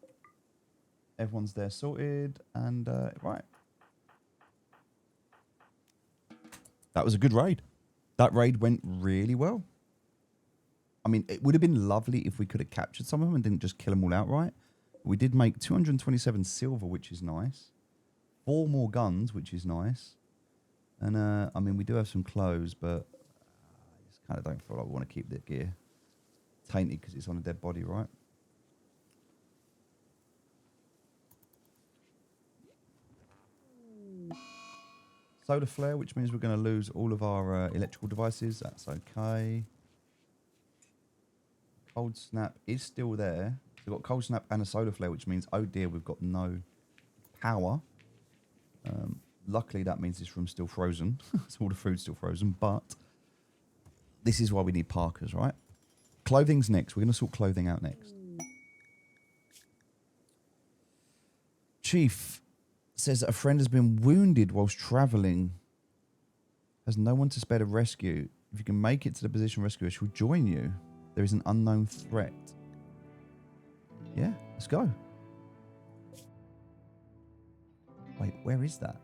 Everyone's there sorted. And, right. That was a good raid. That raid went really well. I mean, it would have been lovely if we could have captured some of them and didn't just kill them all outright. We did make 227 silver, which is nice. 4 more guns, which is nice. And, I mean, we do have some clothes, but I just kind of don't feel like we want to keep the gear tainted because it's on a dead body, right? Solar flare, which means we're going to lose all of our electrical devices. That's okay. Cold snap is still there. So we've got cold snap and a solar flare, which means, oh dear, we've got no power. Luckily, that means this room's still frozen. So all the food's still frozen. But this is why we need parkas, right? Clothing's next. We're going to sort clothing out next. Chief says that a friend has been wounded whilst travelling. Has no one to spare to rescue. If you can make it to the position rescuer, she'll join you. There is an unknown threat. Yeah, let's go. Wait, where is that?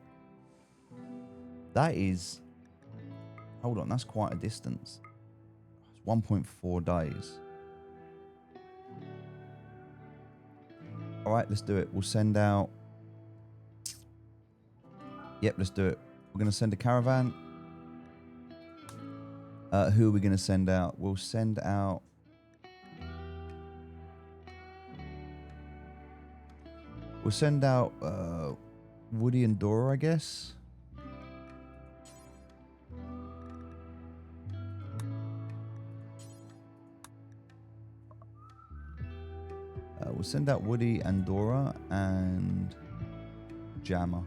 That is... Hold on, that's quite a distance. It's 1.4 days. All right, let's do it. We'll send out... Yep, let's do it. We're going to send a caravan. Who are we going to send out? We'll send out... We'll send out Woody and Dora, I guess. We'll send out Woody and Dora and Jammer.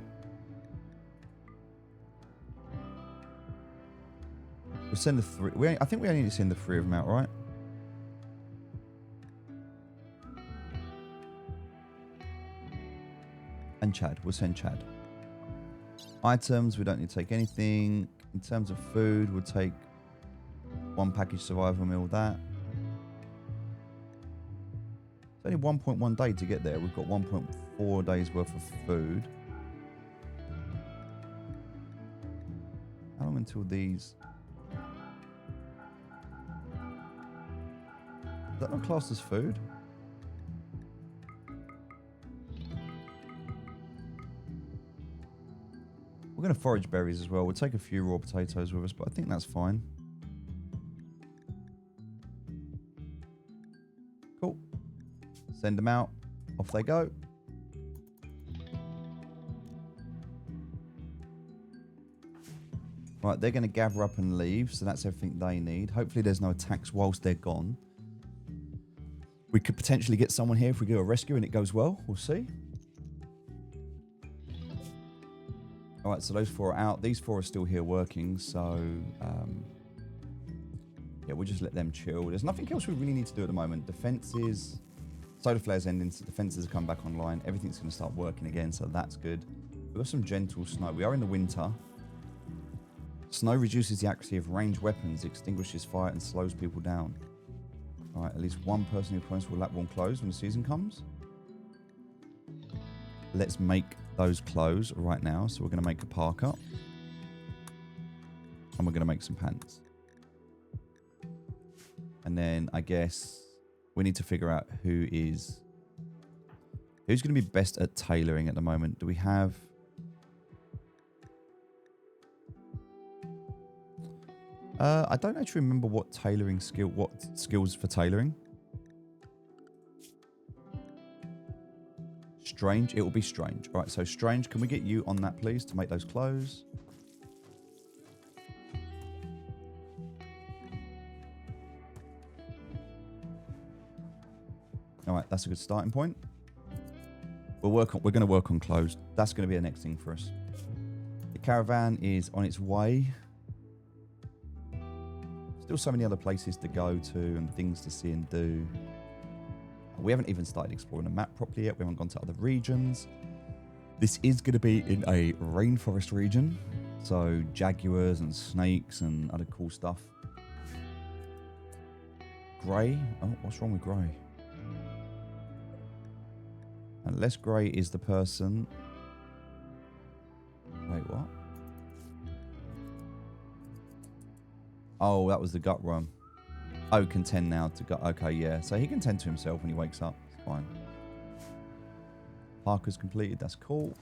We'll send the 3. I think we only need to send the 3 of them out, right? And Chad. We'll send Chad. Items, we don't need to take anything. In terms of food, we'll take 1 package survival meal, that. It's only 1.1 day to get there. We've got 1.4 days worth of food. How long until these... Is that not classed as food? We're going to forage berries as well. We'll take a few raw potatoes with us, but I think that's fine. Cool. Send them out. Off they go. Right, they're going to gather up and leave, so that's everything they need. Hopefully there's no attacks whilst they're gone. We could potentially get someone here if we do a rescue and it goes well. We'll see. All right, so those 4 are out. These 4 are still here working, so yeah, we'll just let them chill. There's nothing else we really need to do at the moment. Defenses, solar flares ending, so defenses have come back online. Everything's going to start working again, so that's good. We've got some gentle snow. We are in the winter. Snow reduces the accuracy of ranged weapons, extinguishes fire, and slows people down. All right, at least one person who opponents will lack warm clothes when the season comes. Let's make those clothes right now. So we're going to make a parka. And we're going to make some pants. And then I guess we need to figure out who's going to be best at tailoring at the moment. Do we have... I don't actually remember what skills for tailoring. Strange. It will be strange. All right, so strange. Can we get you on that, please, to make those clothes? All right, that's a good starting point. We're going to work on clothes. That's going to be the next thing for us. The caravan is on its way. Still so many other places to go to and things to see and do. We haven't even started exploring the map properly yet. We haven't gone to other regions. This is going to be in a rainforest region. So jaguars and snakes and other cool stuff. Grey? Oh, what's wrong with Grey? Unless Grey is the person... Wait, what? Oh, that was the gut worm. Oh, can tend now to gut. Okay, yeah. So he can tend to himself when he wakes up. It's fine. Parker's completed. That's cool.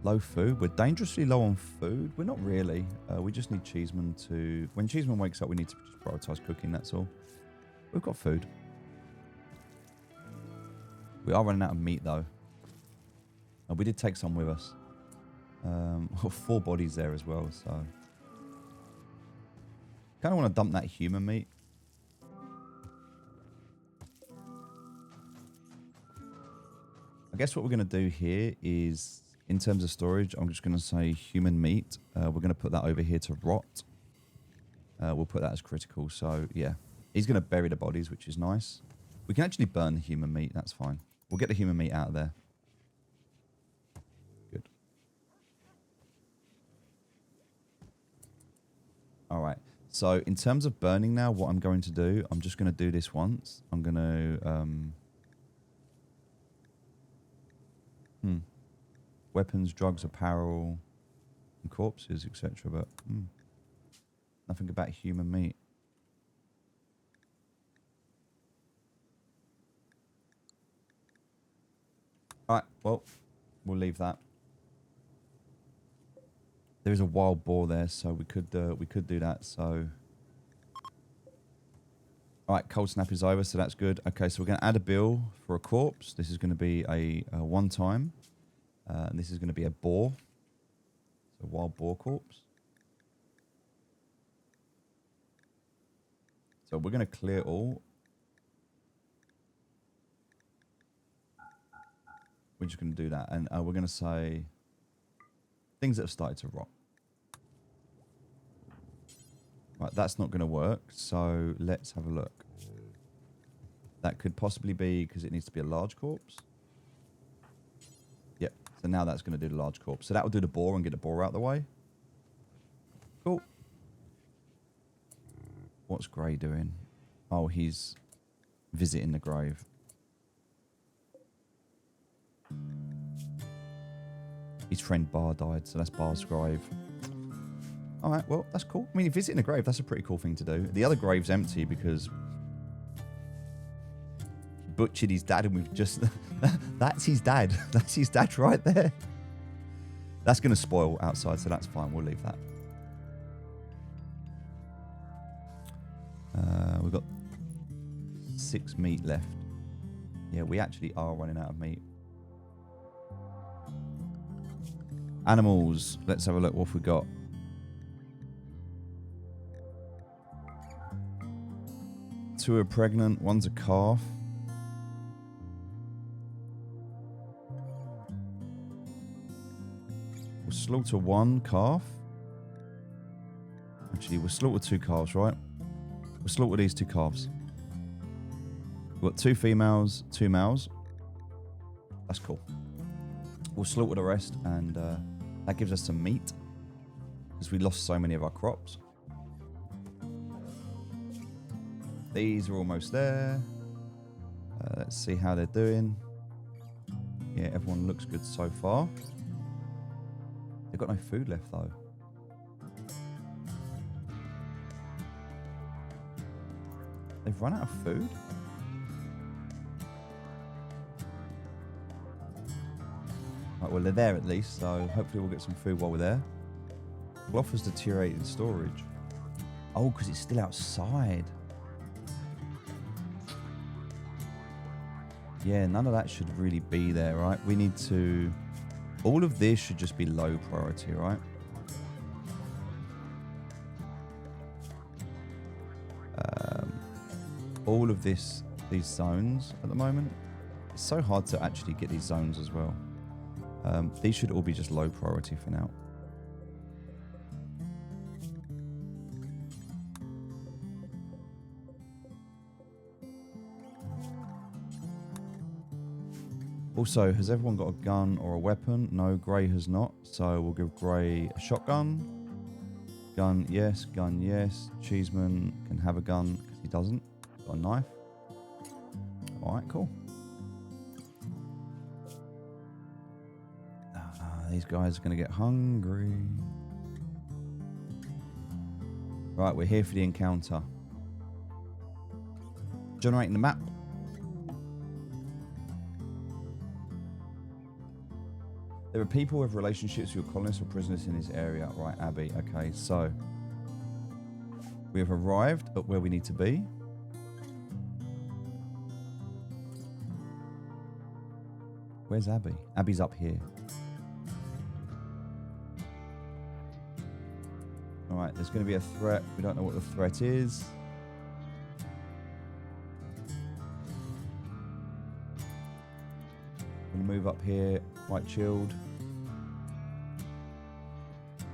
Low food. We're dangerously low on food. We're not really. We just need Cheeseman to... When Cheeseman wakes up, we need to just prioritise cooking. That's all. We've got food. We are running out of meat, though. And we did take some with us. 4 bodies there as well, so... Kind of want to dump that human meat. I guess what we're going to do here is, in terms of storage, I'm just going to say human meat. We're going to put that over here to rot. We'll put that as critical. So, yeah. He's going to bury the bodies, which is nice. We can actually burn the human meat. That's fine. We'll get the human meat out of there. Good. All right. So in terms of burning now, what I'm going to do, I'm just going to do this once. I'm going to... Weapons, drugs, apparel, and corpses, etc. But nothing about human meat. All right, well, we'll leave that. There is a wild boar there, so we could do that. So, all right, cold snap is over, so that's good. Okay, so we're going to add a bill for a corpse. This is going to be a one-time, and this is going to be a boar, so wild boar corpse. So we're going to clear all. We're just going to do that, and we're going to say things that have started to rot. Right, that's not going to work, so let's have a look. That could possibly be because it needs to be a large corpse. Yep, so now that's going to do the large corpse. So that will do the boar and get the boar out of the way. Cool. What's Grey doing? Oh, he's visiting the grave. His friend Bar died, so that's Bar's grave. All right, well, that's cool. I mean, visiting a grave, that's a pretty cool thing to do. The other grave's empty because he butchered his dad and we've just... That's his dad. That's his dad right there. That's going to spoil outside, so that's fine. We'll leave that. We've got 6 meat left. Yeah, we actually are running out of meat. Animals. Let's have a look. What have we got? Two are pregnant. One's a calf. We'll slaughter one calf. Actually, we'll slaughter two calves, right? We'll slaughter these two calves. We've got two females, two males. That's cool. We'll slaughter the rest, and that gives us some meat because we lost so many of our crops. These are almost there. Let's see how they're doing. Yeah, everyone looks good so far. They've got no food left though. They've run out of food? Right, well, they're there at least, so hopefully we'll get some food while we're there. Cloth has deteriorated in storage. Oh, because it's still outside. Yeah, none of that should really be there, right? We need to... All of this should just be low priority, right? All of these zones at the moment. It's so hard to actually get these zones as well. These should all be just low priority for now. Also, has everyone got a gun or a weapon? No, Grey has not. So we'll give Grey a shotgun. Gun, yes. Gun, yes. Cheeseman can have a gun because he doesn't. Got a knife. Alright, cool. These guys are going to get hungry. Right, we're here for the encounter. Generating the map. There are people with relationships with colonists or prisoners in this area. Right, Abby. Okay, so we have arrived at where we need to be. Where's Abby? Abby's up here. All right, there's going to be a threat. We don't know what the threat is. I'm going to move up here, quite chilled.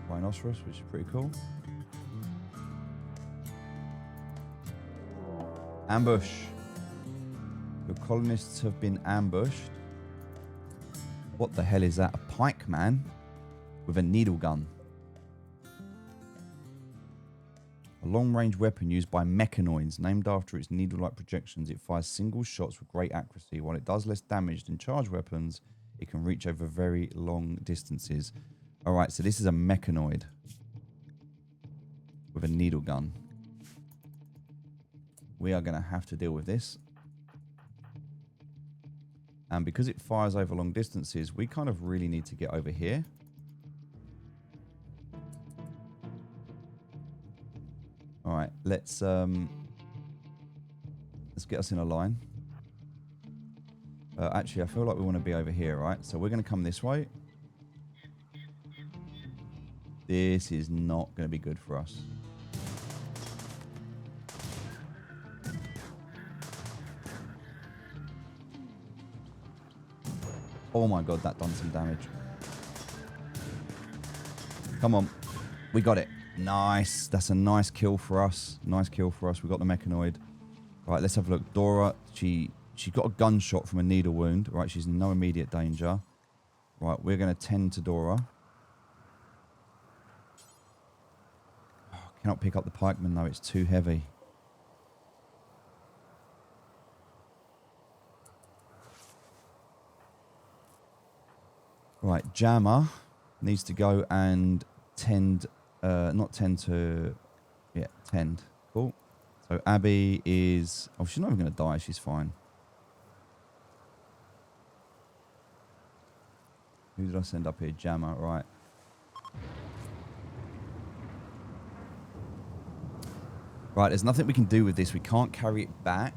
Rhinoceros, which is pretty cool. Ambush. Your colonists have been ambushed. What the hell is that? A pike man with a needle gun. A long-range weapon used by Mecanoids. Named after its needle-like projections, it fires single shots with great accuracy. While it does less damage than charged weapons, it can reach over very long distances. All right, so this is a Mecanoid with a needle gun. We are going to have to deal with this. And because it fires over long distances, we kind of really need to get over here. All right, let's get us in a line. Actually, I feel like we want to be over here, right? So we're going to come this way. This is not going to be good for us. Oh my god, that done some damage. Come on. We got it. Nice. That's a nice kill for us. Nice kill for us. We got the Mecanoid. Right, let's have a look. Dora, she got a gunshot from a needle wound. Right, she's in no immediate danger. Right, we're going to tend to Dora. Oh, cannot pick up the pikeman though. It's too heavy. Right, Jammer needs to go and tend, tend. Cool. So Abby is, oh, she's not even going to die. She's fine. Who did I send up here? Jammer, right. Right, there's nothing we can do with this. We can't carry it back.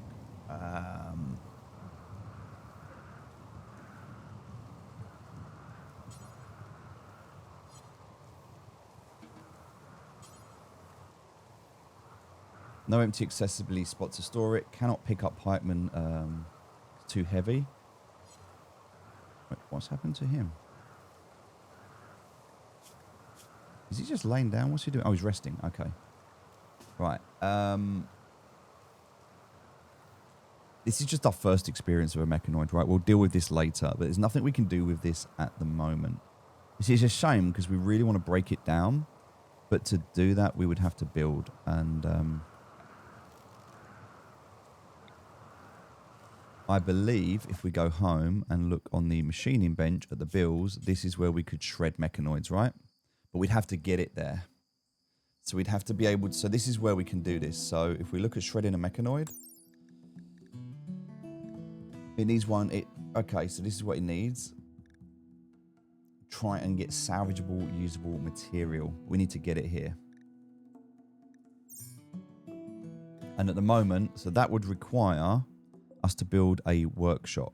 No empty accessibility spot to store it. Cannot pick up pikeman. It's too heavy. Wait, what's happened to him? Is he just laying down? What's he doing? Oh, he's resting. Okay. Right. This is just our first experience of a mechanoid, right? We'll deal with this later, but there's nothing we can do with this at the moment. It's a shame because we really want to break it down, but to do that, we would have to build. And I believe if we go home and look on the machining bench at the bills, this is where we could shred mechanoids, right? But we'd have to get it there. So we'd have to be able to... So this is where we can do this. So if we look at shredding a mechanoid... It needs one... Okay, so this is what it needs. Try and get salvageable, usable material. We need to get it here. And at the moment... So that would require us to build a workshop.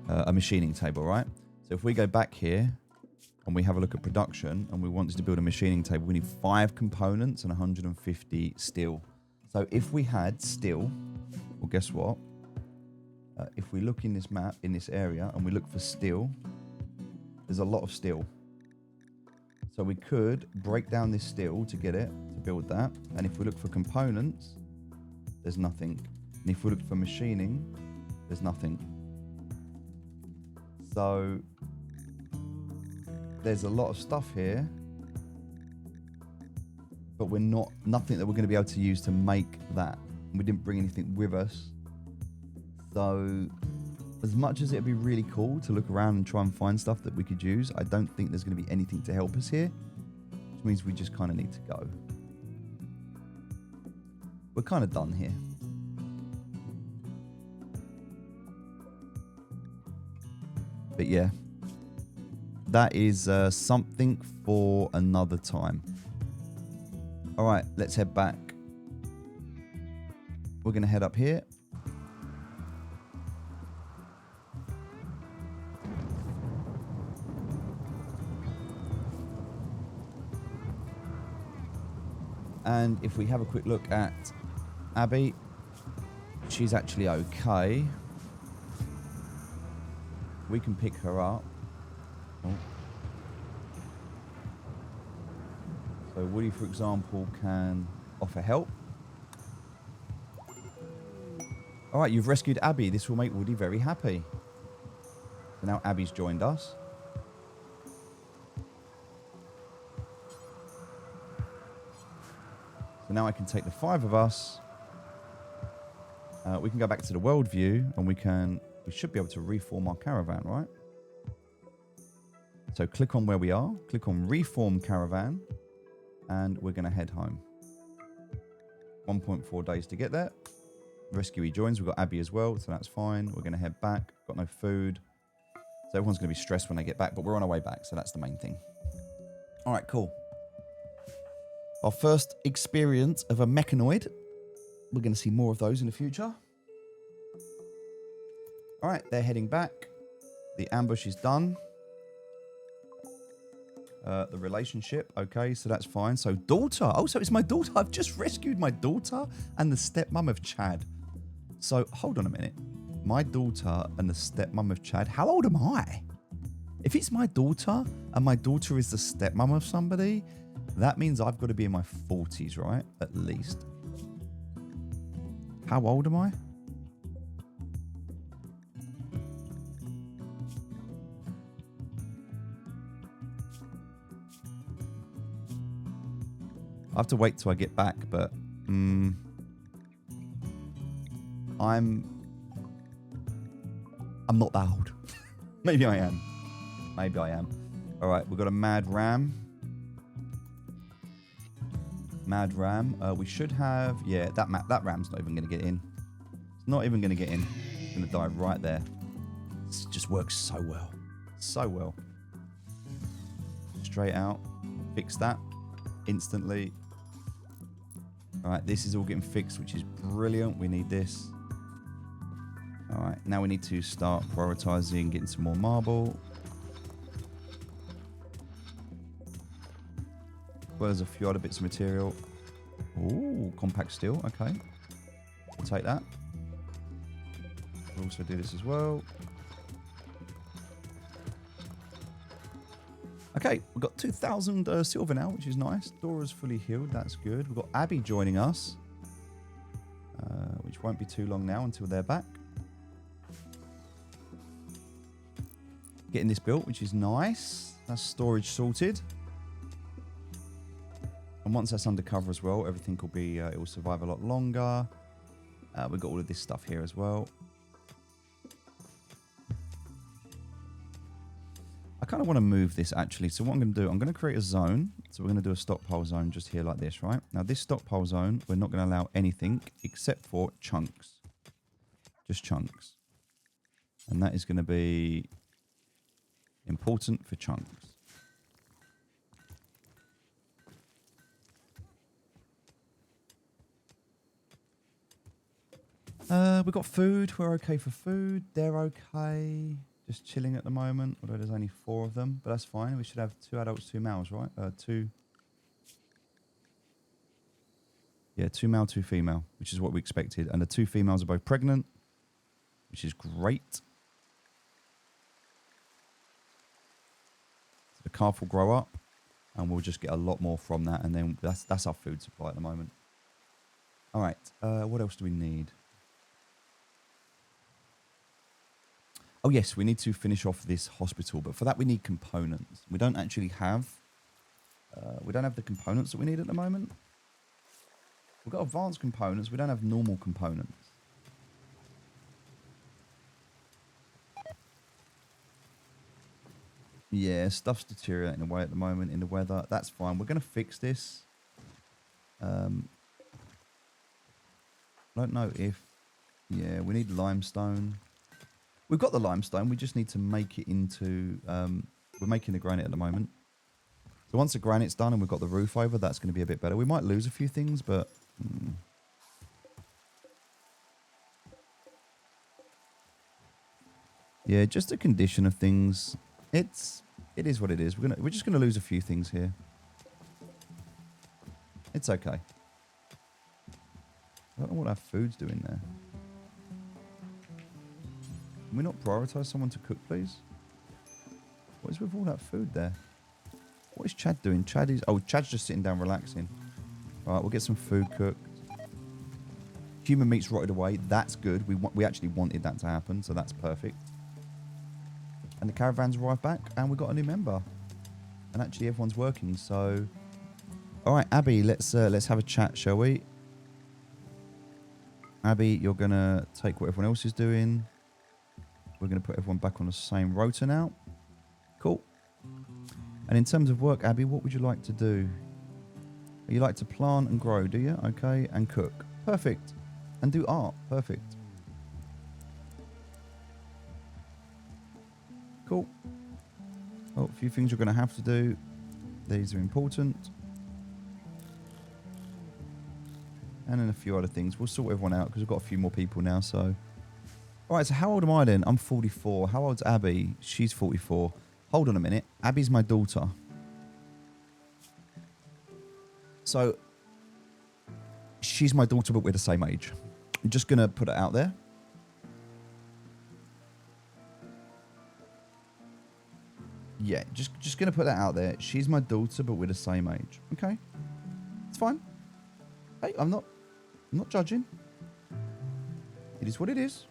A machining table, right? So if we go back here... and we have a look at production, and we wanted to build a machining table, we need 5 components and 150 steel. So if we had steel, well, guess what? If we look in this map, in this area, and we look for steel, there's a lot of steel. So we could break down this steel to get it, to build that. And if we look for components, there's nothing. And if we look for machining, there's nothing. So... there's a lot of stuff here, but nothing that we're going to be able to use to make that. We didn't bring anything with us. So as much as it'd be really cool to look around and try and find stuff that we could use, I don't think there's going to be anything to help us here, which means we just kind of need to go. We're kind of done here. But yeah. That is something for another time. All right, let's head back. We're going to head up here. And if we have a quick look at Abby, she's actually okay. We can pick her up. So Woody, for example, can offer help. All right, you've rescued Abby. This will make Woody very happy. So now Abby's joined us. So now I can take the 5 of us. We can go back to the world view, and we should be able to reform our caravan, right? So click on where we are, click on reform caravan, and we're going to head home. 1.4 days to get there. Rescuee joins. We've got Abby as well, so that's fine. We're going to head back. Got no food. So everyone's going to be stressed when they get back, but we're on our way back, so that's the main thing. All right, cool. Our first experience of a mechanoid. We're going to see more of those in the future. All right, they're heading back. The ambush is done. The relationship, okay, so that's fine. So daughter, oh, so it's my daughter. I've just rescued my daughter and the stepmom of Chad. So hold on a minute. My daughter and the stepmom of Chad. How old am I? If it's my daughter and my daughter is the stepmom of somebody, that means I've got to be in my 40s, right? At least. How old am I? I have to wait till I get back, but I'm not that old. Maybe I am. Maybe I am. All right, we've got a mad ram. Mad ram. We should have... Yeah, that ram's not even going to get in. It's not even going to get in. It's going to die right there. It just works so well. So well. Straight out. Fix that. Instantly. All right, this is all getting fixed, which is brilliant. We need this. All right, now we need to start prioritizing getting some more marble. As well as a few other bits of material. Oh, Ooh, compact steel. Okay. We'll take that. We'll also do this as well. Okay, we've got 2,000 silver now, which is nice. Dora's fully healed. That's good. We've got Abby joining us, which won't be too long now until they're back. Getting this built, which is nice. That's storage sorted. And once that's undercover as well, everything will be, it will survive a lot longer. We've got all of this stuff here as well. I kind of want to move this actually. So what I'm going to do, I'm going to create a zone. So we're going to do a stockpile zone just here like this, right? Now this stockpile zone, we're not going to allow anything except for chunks. Just chunks. And that is going to be important for chunks. We've got food. We're okay for food. They're okay. Just chilling at the moment, although there's only 4 of them, but that's fine. We should have 2 adults, 2 males, right? 2. Yeah, 2 male, 2 female, which is what we expected. And the 2 females are both pregnant, which is great. So the calf will grow up, and we'll just get a lot more from that. And then that's our food supply at the moment. All right, what else do we need? Oh yes, we need to finish off this hospital, but for that we need components. We don't actually have, we don't have the components that we need at the moment. We've got advanced components, we don't have normal components. Yeah, stuff's deteriorating away at the moment in the weather. That's fine, we're going to fix this. I don't know if, yeah, we need limestone. We've got the limestone, we just need to make it into, we're making the granite at the moment. So once the granite's done and we've got the roof over, that's going to be a bit better. We might lose a few things, but... Yeah, just a condition of things. It is what it is. We're just gonna lose a few things here. It's okay. I don't know what our food's doing there. Can we not prioritise someone to cook, please? What is with all that food there? What is Chad doing? Chad's just sitting down relaxing. Alright, we'll get some food cooked. Human meat's rotted away. That's good. We actually wanted that to happen, so that's perfect. And the caravan's arrived back, and we've got a new member. And actually everyone's working, so... Alright, Abby, let's have a chat, shall we? Abby, you're going to take what everyone else is doing. We're going to put everyone back on the same rota now. Cool. And in terms of work, Abby, what would you like to do? You like to plant and grow, do you? Okay. And cook. Perfect. And do art. Perfect. Cool. Well, a few things you're going to have to do. These are important. And then a few other things. We'll sort everyone out because we've got a few more people now, so... Alright, so how old am I then? I'm 44. How old's Abby? She's 44. Hold on a minute. Abby's my daughter. So, she's my daughter, but we're the same age. I'm just going to put it out there. Yeah, just going to put that out there. She's my daughter, but we're the same age. Okay. It's fine. Hey, I'm not judging. It is what it is.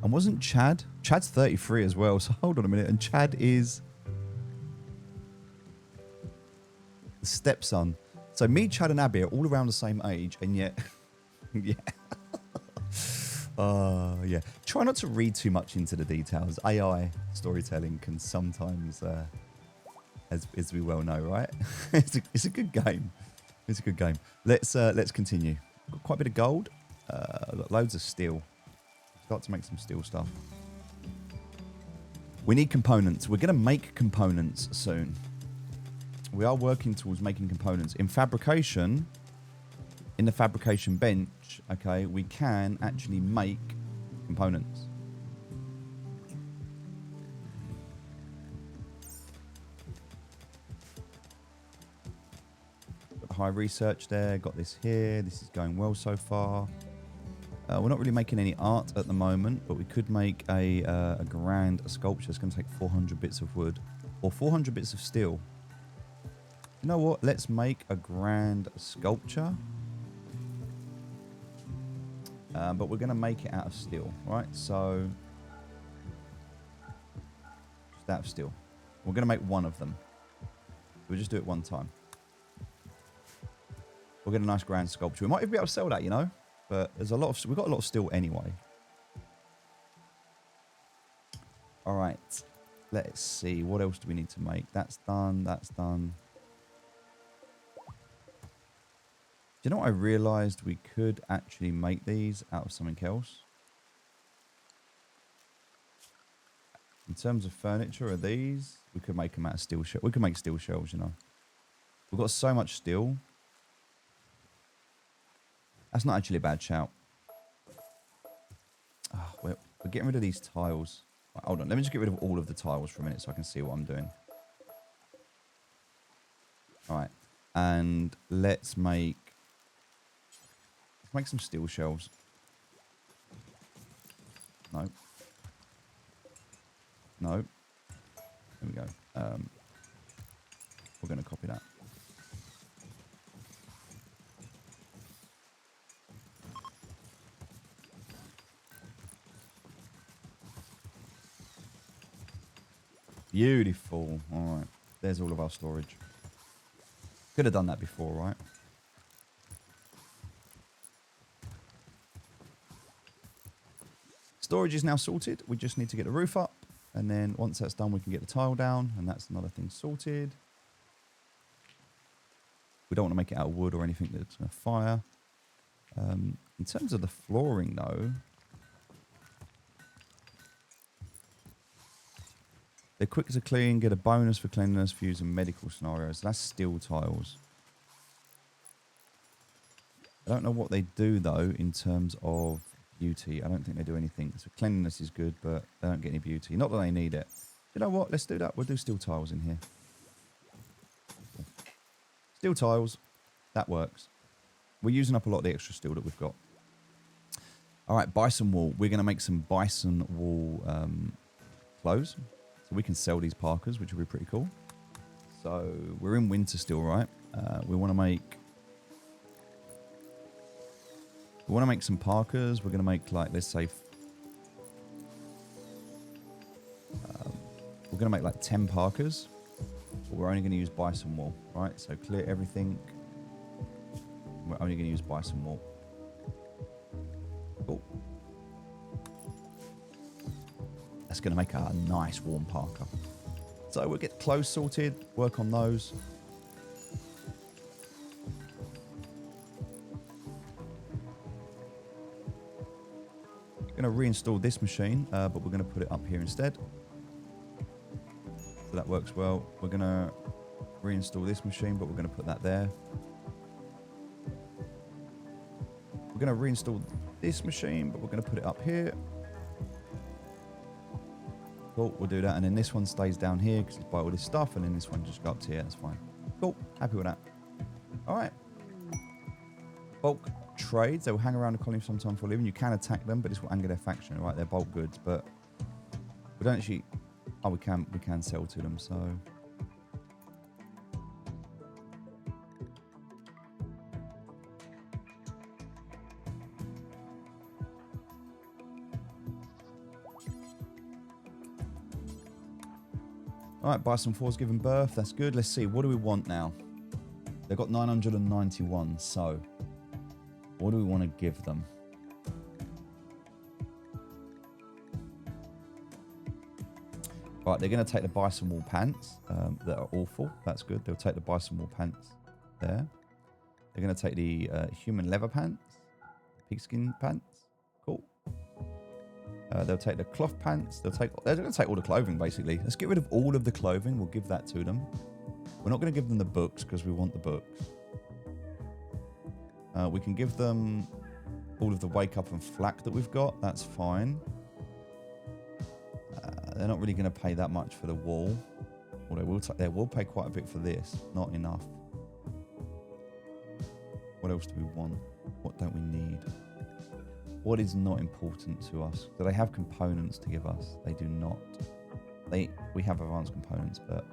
And wasn't Chad's 33 as well, so hold on a minute. And Chad is the stepson. So me, Chad and Abby are all around the same age, and yet, yeah. Yeah. Try not to read too much into the details. AI storytelling can sometimes, as we well know, right? It's a good game. It's a good game. Let's continue. Got quite a bit of gold. Got loads of steel. Start to make some steel stuff. We need components. We're going to make components soon. We are working towards making components. In fabrication, in the fabrication bench, okay, we can actually make components. high research there. Got this here. This is going well so far. We're not really making any art at the moment, but we could make a grand sculpture. It's going to take 400 bits of wood or 400 bits of steel. You know what? Let's make a grand sculpture. But we're going to make it out of steel, right? So, just out of steel. We're going to make one of them. We'll just do it one time. We'll get a nice grand sculpture. We might even be able to sell that, you know? But there's a lot of... We've got a lot of steel anyway. All right. Let's see. What else do we need to make? That's done. That's done. Do you know what I realised? We could actually make these out of something else. In terms of furniture, are these? We could make them out of steel shells. We could make steel shells, you know. We've got so much steel. That's not actually a bad shout. Oh, we're getting rid of these tiles. Right, hold on. Let me just get rid of all of the tiles for a minute so I can see what I'm doing. All right. And let's make some steel shells. No. No. There we go. We're going to copy that. Beautiful. All right. There's all of our storage. Could have done that before, right? Storage is now sorted. We just need to get the roof up. And then once that's done, we can get the tile down. And that's another thing sorted. We don't want to make it out of wood or anything that's going to fire. In terms of the flooring, though, they're quick to clean, get a bonus for cleanliness for using medical scenarios. That's steel tiles. I don't know what they do, though, in terms of beauty. I don't think they do anything. So cleanliness is good, but they don't get any beauty. Not that they need it. You know what? Let's do that. We'll do steel tiles in here. Steel tiles. That works. We're using up a lot of the extra steel that we've got. All right, bison wool. We're going to make some bison wool clothes. So we can sell these parkas, which will be pretty cool. So we're in winter still, right? We want to make some parkas. We're going to make, like, let's say, we're going to make like 10 parkas. But we're only going to use bison wool, right? So clear everything. We're only going to use bison wool. Cool. That's going to make a nice warm parka. So we'll get clothes sorted, work on those. We're going to reinstall this machine, but we're going to put it up here instead. So that works well. We're going to reinstall this machine, but we're going to put that there. We're going to reinstall this machine, but we're going to put it up here. Cool, we'll do that. And then this one stays down here because it's by all this stuff. And then this one just go up to here. That's fine. Cool, happy with that. All right. Bulk trades. They will hang around the colony for some time for a living. You can attack them, but this will anger their faction, right? They're bulk goods, but we don't actually... Oh, we can sell to them, so... All right, Bison 4's given birth. That's good. Let's see. What do we want now? They've got 991, so... What do we want to give them? Right, they're going to take the bison wool pants that are awful. That's good. They'll take the bison wool pants there. They're going to take the human leather pants, pigskin pants. Cool. They'll take the cloth pants. They're going to take all the clothing, basically. Let's get rid of all of the clothing. We'll give that to them. We're not going to give them the books because we want the books. We can give them all of the wake up and flak that we've got. That's fine. They're not really going to pay that much for the wool. Or they will pay quite a bit for this. Not enough. What else do we want? What don't we need? What is not important to us? Do they have components to give us? They do not. We have advanced components, but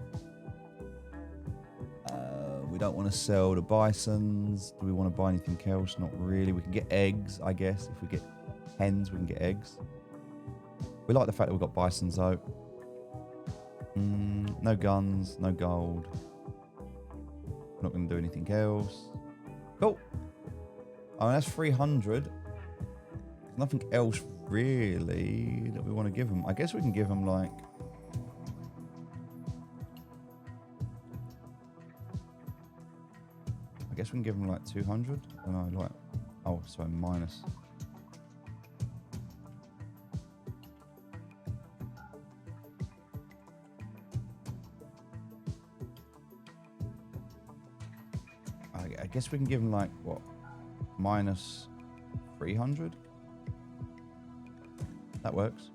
we don't want to sell the bisons. Do we want to buy anything else? Not really. We can get eggs, I guess. If we get hens, we can get eggs. We like the fact that we've got bisons, though. No guns, no gold. We're not going to do anything else. Cool. Oh, that's 300. There's nothing else really that we want to give them. I guess we can give them like... I guess we can give them like 200. I don't know, like... Oh, sorry, minus. I guess we can give them like, what? Minus 300? That works.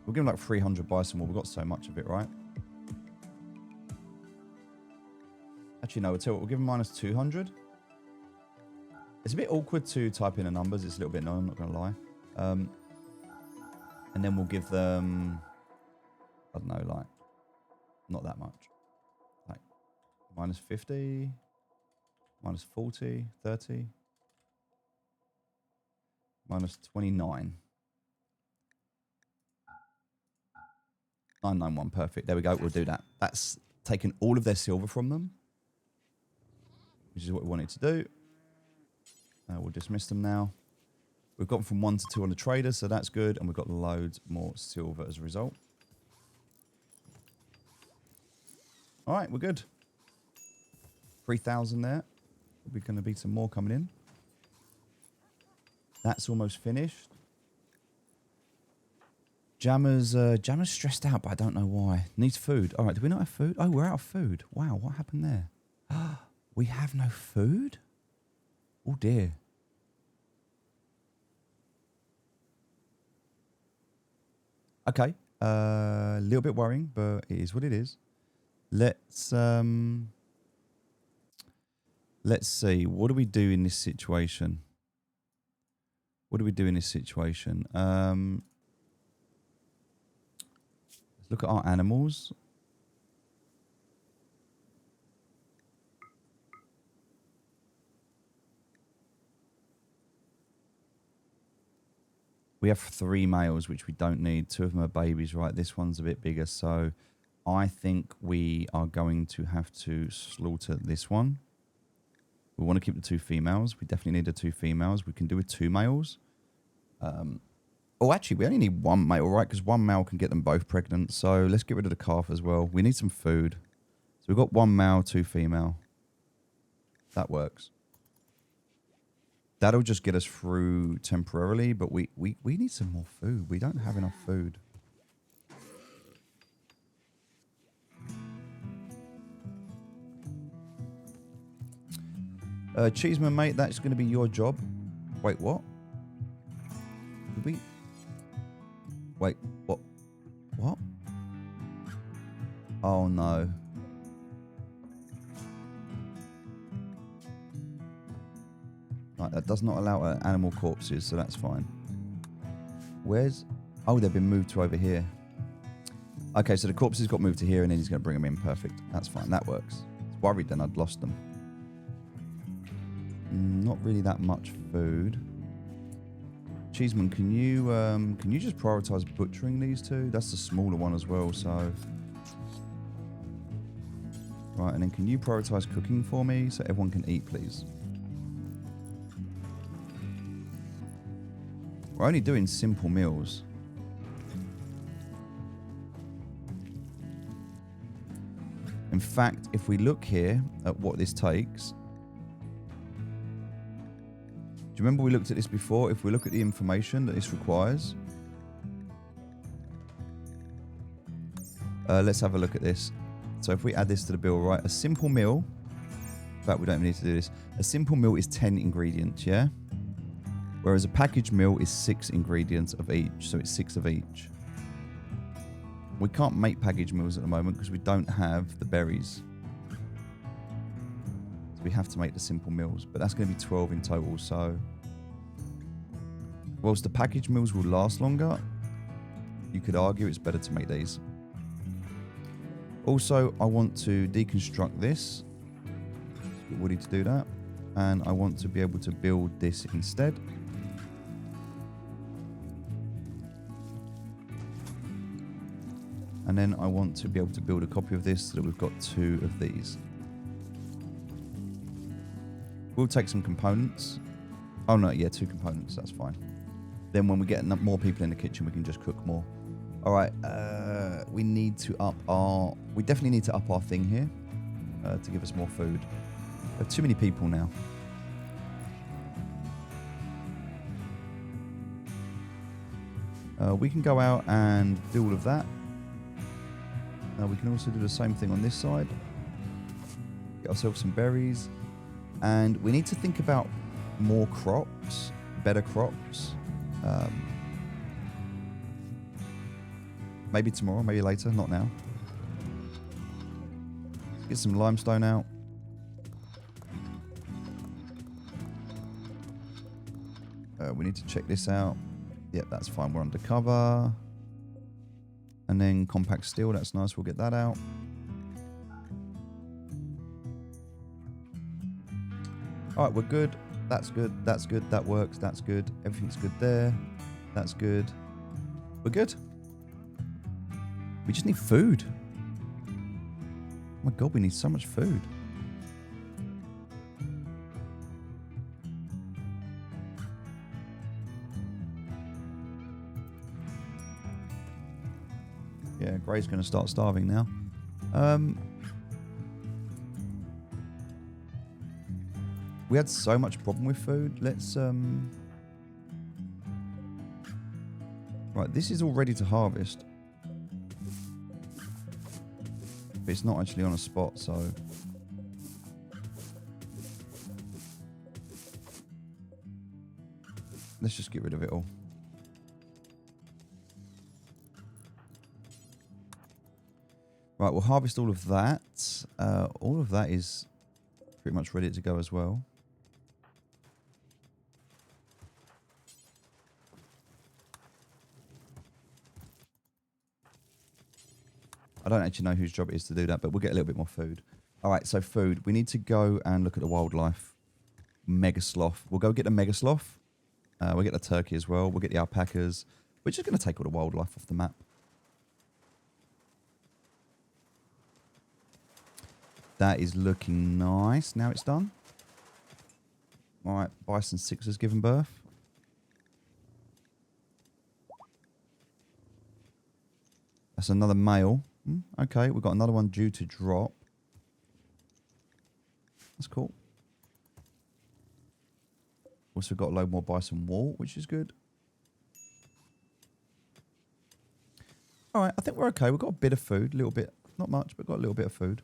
We'll give them like 300 bison wool. We've got so much of it, right? Actually, no, we'll tell you what, we'll give them minus 200. It's a bit awkward to type in the numbers. It's a little bit annoying, I'm not going to lie. And then we'll give them, I don't know, like, not that much. Like, minus 50, minus 40, 30, minus 29. 991, perfect. There we go, we'll do that. That's taken all of their silver from them, which is what we wanted to do. We'll dismiss them now. We've gone from 1 to 2 on the traders, so that's good. And we've got loads more silver as a result. All right, we're good. 3,000 there. We're going to be some more coming in. That's almost finished. Jammer's stressed out, but I don't know why. Needs food. All right, do we not have food? Oh, we're out of food. Wow, what happened there? We have no food? Oh, dear. Okay, a little bit worrying, but it is what it is. Let's see. What do we do in this situation? What do we do in this situation? Let's look at our animals. We have 3 males, which we don't need. 2 of them are babies, right? This one's a bit bigger, so I think we are going to have to slaughter this one. We want to keep the 2 females. We definitely need the 2 females. We can do with 2 males. Oh, actually, we only need 1 male, right? Because 1 male can get them both pregnant. So let's get rid of the calf as well. We need some food. So we've got 1 male, 2 female. That works. That'll just get us through temporarily, but we need some more food. We don't have enough food. Cheeseman, mate, that's going to be your job. Wait, what? Did we... Wait, what? What? Oh, no. Right, that does not allow animal corpses, so that's fine. Where's... Oh, they've been moved to over here. Okay, so the corpses got moved to here, and then he's going to bring them in. Perfect. That's fine. That works. I was worried then I'd lost them. Not really that much food. Cheeseman, can you just prioritize butchering these 2? That's the smaller one as well, so... Right, and then can you prioritize cooking for me so everyone can eat, please? We're only doing simple meals. In fact, if we look here at what this takes... Do you remember we looked at this before? If we look at the information that this requires... let's have a look at this. So if we add this to the bill, right? A simple meal... In fact, we don't even need to do this. A simple meal is 10 ingredients, yeah? Whereas a packaged meal is 6 ingredients of each. So it's 6 of each. We can't make packaged meals at the moment because we don't have the berries. So We have to make the simple meals, but that's going to be 12 in total. So, whilst the packaged meals will last longer, you could argue it's better to make these. Also, I want to deconstruct this. Get Woody to do that. And I want to be able to build this instead. And then I want to be able to build a copy of this so that we've got 2 of these. We'll take some components. Oh no, yeah, 2 components, that's fine. Then when we get more people in the kitchen, we can just cook more. All right, we need to up our... We definitely need to up our thing here to give us more food. We have too many people now. We can go out and do all of that. We can also do the same thing on this side. Get ourselves some berries. And we need to think about more crops, better crops. Maybe tomorrow, maybe later, not now. Let's get some limestone out. We need to check this out. Yep, that's fine. We're undercover. And then compact steel, that's nice. We'll get that out. All right, we're good. That's good. That's good. That works. That's good. Everything's good there. That's good. We're good. We just need food. Oh my God, we need so much food. Yeah, Gray's going to start starving now. We had so much problem with food. Let's... Right, this is all ready to harvest. But it's not actually on a spot, so... Let's just get rid of it all. Right, we'll harvest all of that. All of that is pretty much ready to go as well. I don't actually know whose job it is to do that, but we'll get a little bit more food. All right, so food. We need to go and look at the wildlife. Mega sloth. We'll go get the mega sloth. We'll get the turkey as well. We'll get the alpacas. We're just going to take all the wildlife off the map. That is looking nice. Now it's done. All right, bison 6 has given birth. That's another male. Okay, we've got another one due to drop. That's cool. Also got a load more bison wool, which is good. All right, I think we're okay. We've got a bit of food, a little bit. Not much, but got a little bit of food.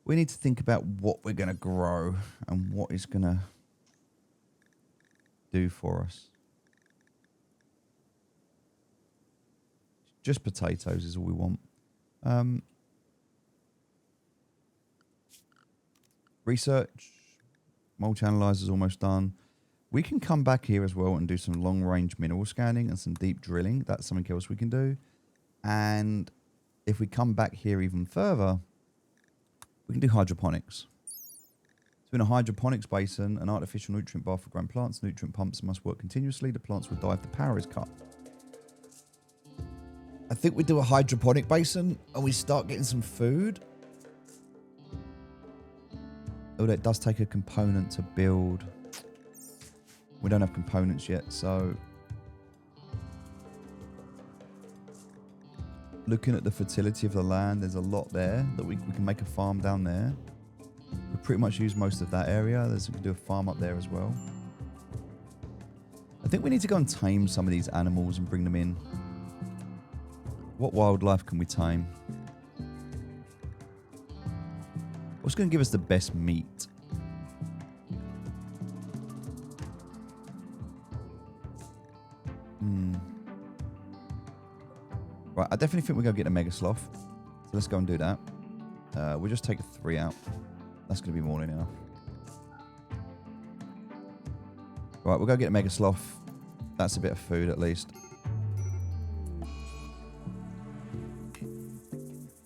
We need to think about what we're going to grow and what is going to do for us. Just potatoes is all we want. Research. Multi-analyzer's almost done. We can come back here as well and do some long-range mineral scanning and some deep drilling. That's something else we can do. And if we come back here even further, we can do hydroponics. So in a hydroponics basin, an artificial nutrient bar for growing plants, nutrient pumps must work continuously. The plants will die if the power is cut. I think we do a hydroponic basin and we start getting some food. Oh, that does take a component to build. We don't have components yet, so... Looking at the fertility of the land, there's a lot there that we can make a farm down there. We pretty much use most of that area. We can do a farm up there as well. I think we need to go and tame some of these animals and bring them in. What wildlife can we tame? What's going to give us the best meat? Right, I definitely think we're going to get a Mega Sloth. So let's go and do that. We'll just take a 3 out. That's going to be more than enough. Right, we'll go get a Mega Sloth. That's a bit of food at least.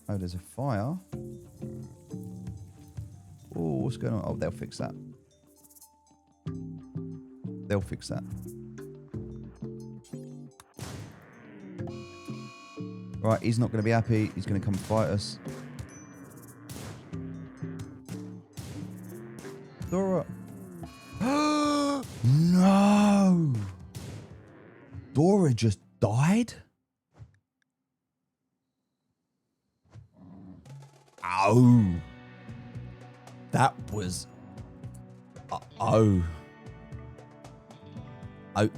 Oh, there's a fire. Oh, what's going on? Oh, they'll fix that. They'll fix that. Right, he's not going to be happy. He's going to come fight us. Dora. No! Dora just died? Oh. That was... oh. Oh,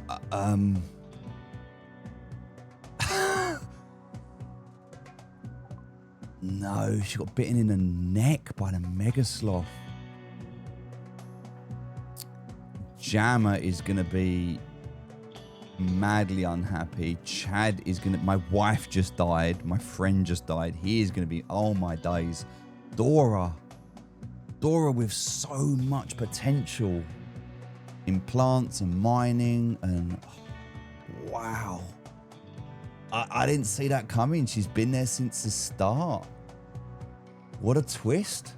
no, she got bitten in the neck by the Mega Sloth. Jammer is going to be madly unhappy. Chad is going to... my wife just died. My friend just died. He is going to be... oh my days. Dora. Dora with so much potential in plants and mining and... wow. I didn't see that coming. She's been there since the start. What a twist.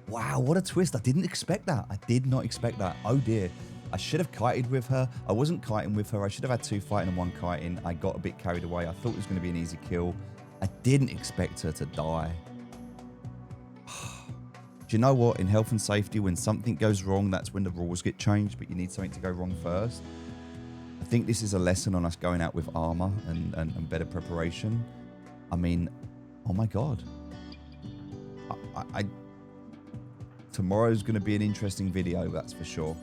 Wow, what a twist. I didn't expect that. I did not expect that. Oh dear. I should have kited with her. I wasn't kiting with her. I should have had 2 fighting and 1 kiting. I got a bit carried away. I thought it was going to be an easy kill. I didn't expect her to die. Do you know what? In health and safety, when something goes wrong, that's when the rules get changed, but you need something to go wrong first. I think this is a lesson on us going out with armor and better preparation. I mean, oh my God. Tomorrow's going to be an interesting video, that's for sure.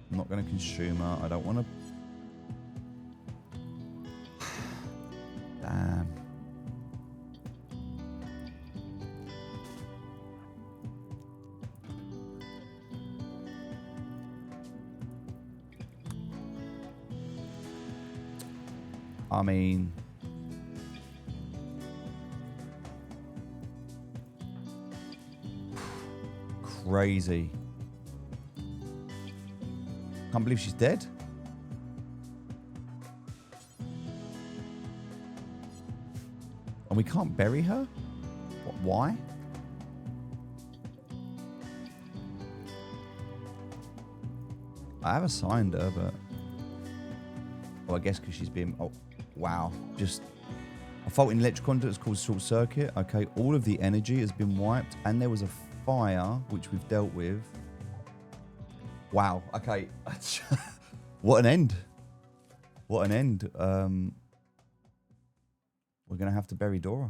I'm not going to consume her. I don't want to... damn. I mean... crazy. Can't believe she's dead. And we can't bury her? What, why? I have assigned her, but... well, I guess because she's been... oh, wow. Just... a fault in electric conduit is called short circuit. Okay, all of the energy has been wiped, and there was a fire, which we've dealt with. Wow. Okay. What an end. What an end. We're going to have to bury Dora.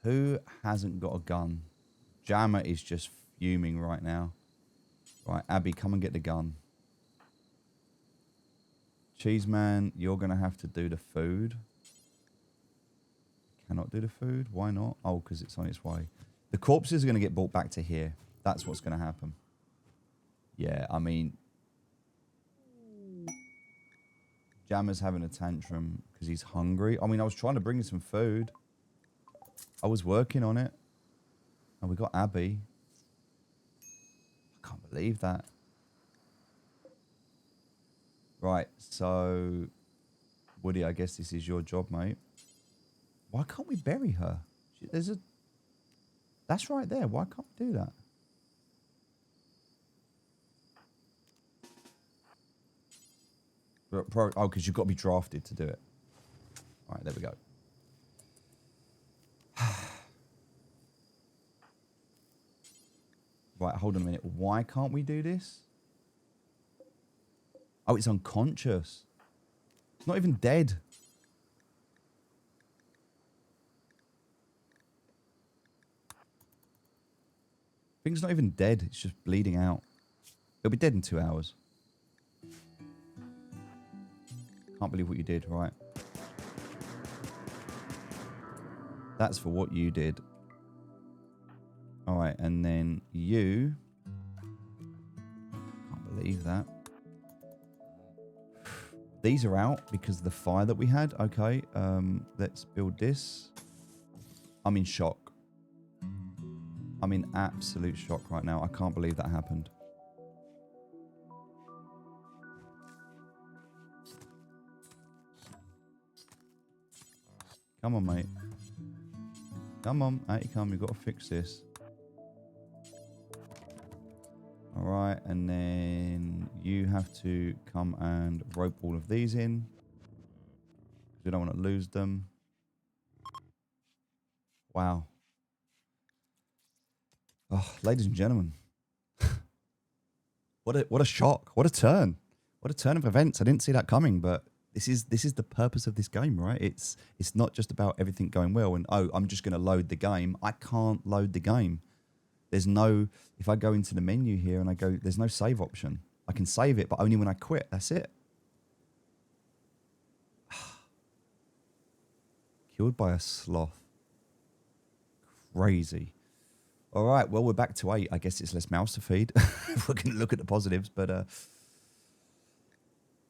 Who hasn't got a gun? Jammer is just fuming right now. Right, Abby, come and get the gun. Cheeseman, you're going to have to do the food. Cannot do the food. Why not? Oh, because it's on its way. The corpses are going to get brought back to here. That's what's going to happen. Yeah, I mean... Jammer's having a tantrum because he's hungry. I mean, I was trying to bring him some food. I was working on it. And we got Abby. I can't believe that. Right, so... Woody, I guess this is your job, mate. Why can't we bury her? There's a... that's right there. Why can't we do that? Oh, because you've got to be drafted to do it. All right, there we go. Right, hold on a minute. Why can't we do this? Oh, it's unconscious. It's not even dead. Thing's not even dead. It's just bleeding out. It'll be dead in 2 hours. Can't believe what you did, right? That's for what you did. All right, and then you... believe that. These are out because of the fire that we had. Okay, let's build this. I'm in shock. I'm in absolute shock right now. I can't believe that happened. Come on, mate. Come on, out you come. We've got to fix this. All right, and then you have to come and rope all of these in. We don't want to lose them. Wow. Oh, ladies and gentlemen. What a shock. What a turn. What a turn of events. I didn't see that coming, but this is the purpose of this game, right? It's not just about everything going well and, oh, I'm just going to load the game. I can't load the game. There's no, if I go into the menu here and I go, there's no save option. I can save it, but only when I quit. That's it. Killed by a sloth. Crazy. All right, well, we're back to 8. I guess it's less mouse to feed. We're going to look at the positives, but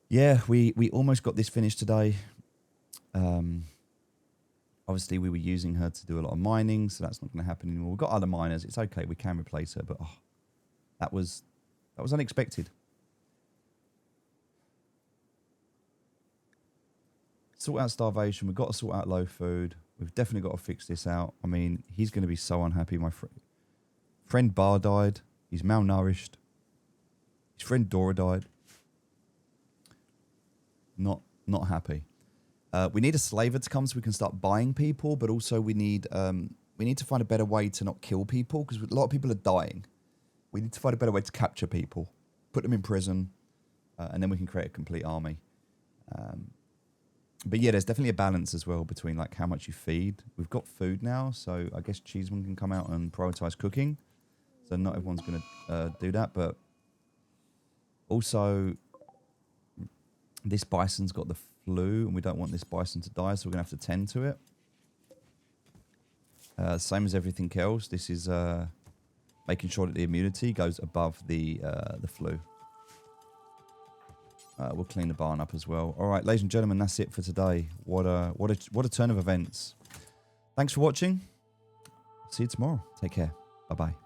yeah, we almost got this finished today. Obviously, we were using her to do a lot of mining, so that's not going to happen anymore. We've got other miners. It's okay. We can replace her, but oh, that was unexpected. Sort out starvation. We've got to sort out low food. We've definitely got to fix this out. I mean, he's going to be so unhappy. My friend Bar died. He's malnourished. His friend Dora died. Not happy. We need a slaver to come so we can start buying people, but also we need to find a better way to not kill people because a lot of people are dying. We need to find a better way to capture people, put them in prison, and then we can create a complete army. But yeah, there's definitely a balance as well between like how much you feed. We've got food now, so I guess Cheeseman can come out and prioritize cooking. So not everyone's going to do that, but also this bison's got the flu, and we don't want this bison to die, so we're going to have to tend to it. Same as everything else, this is making sure that the immunity goes above the flu. We'll clean the barn up as well. All right, ladies and gentlemen, that's it for today. What a turn of events. Thanks for watching. See you tomorrow. Take care. Bye-bye.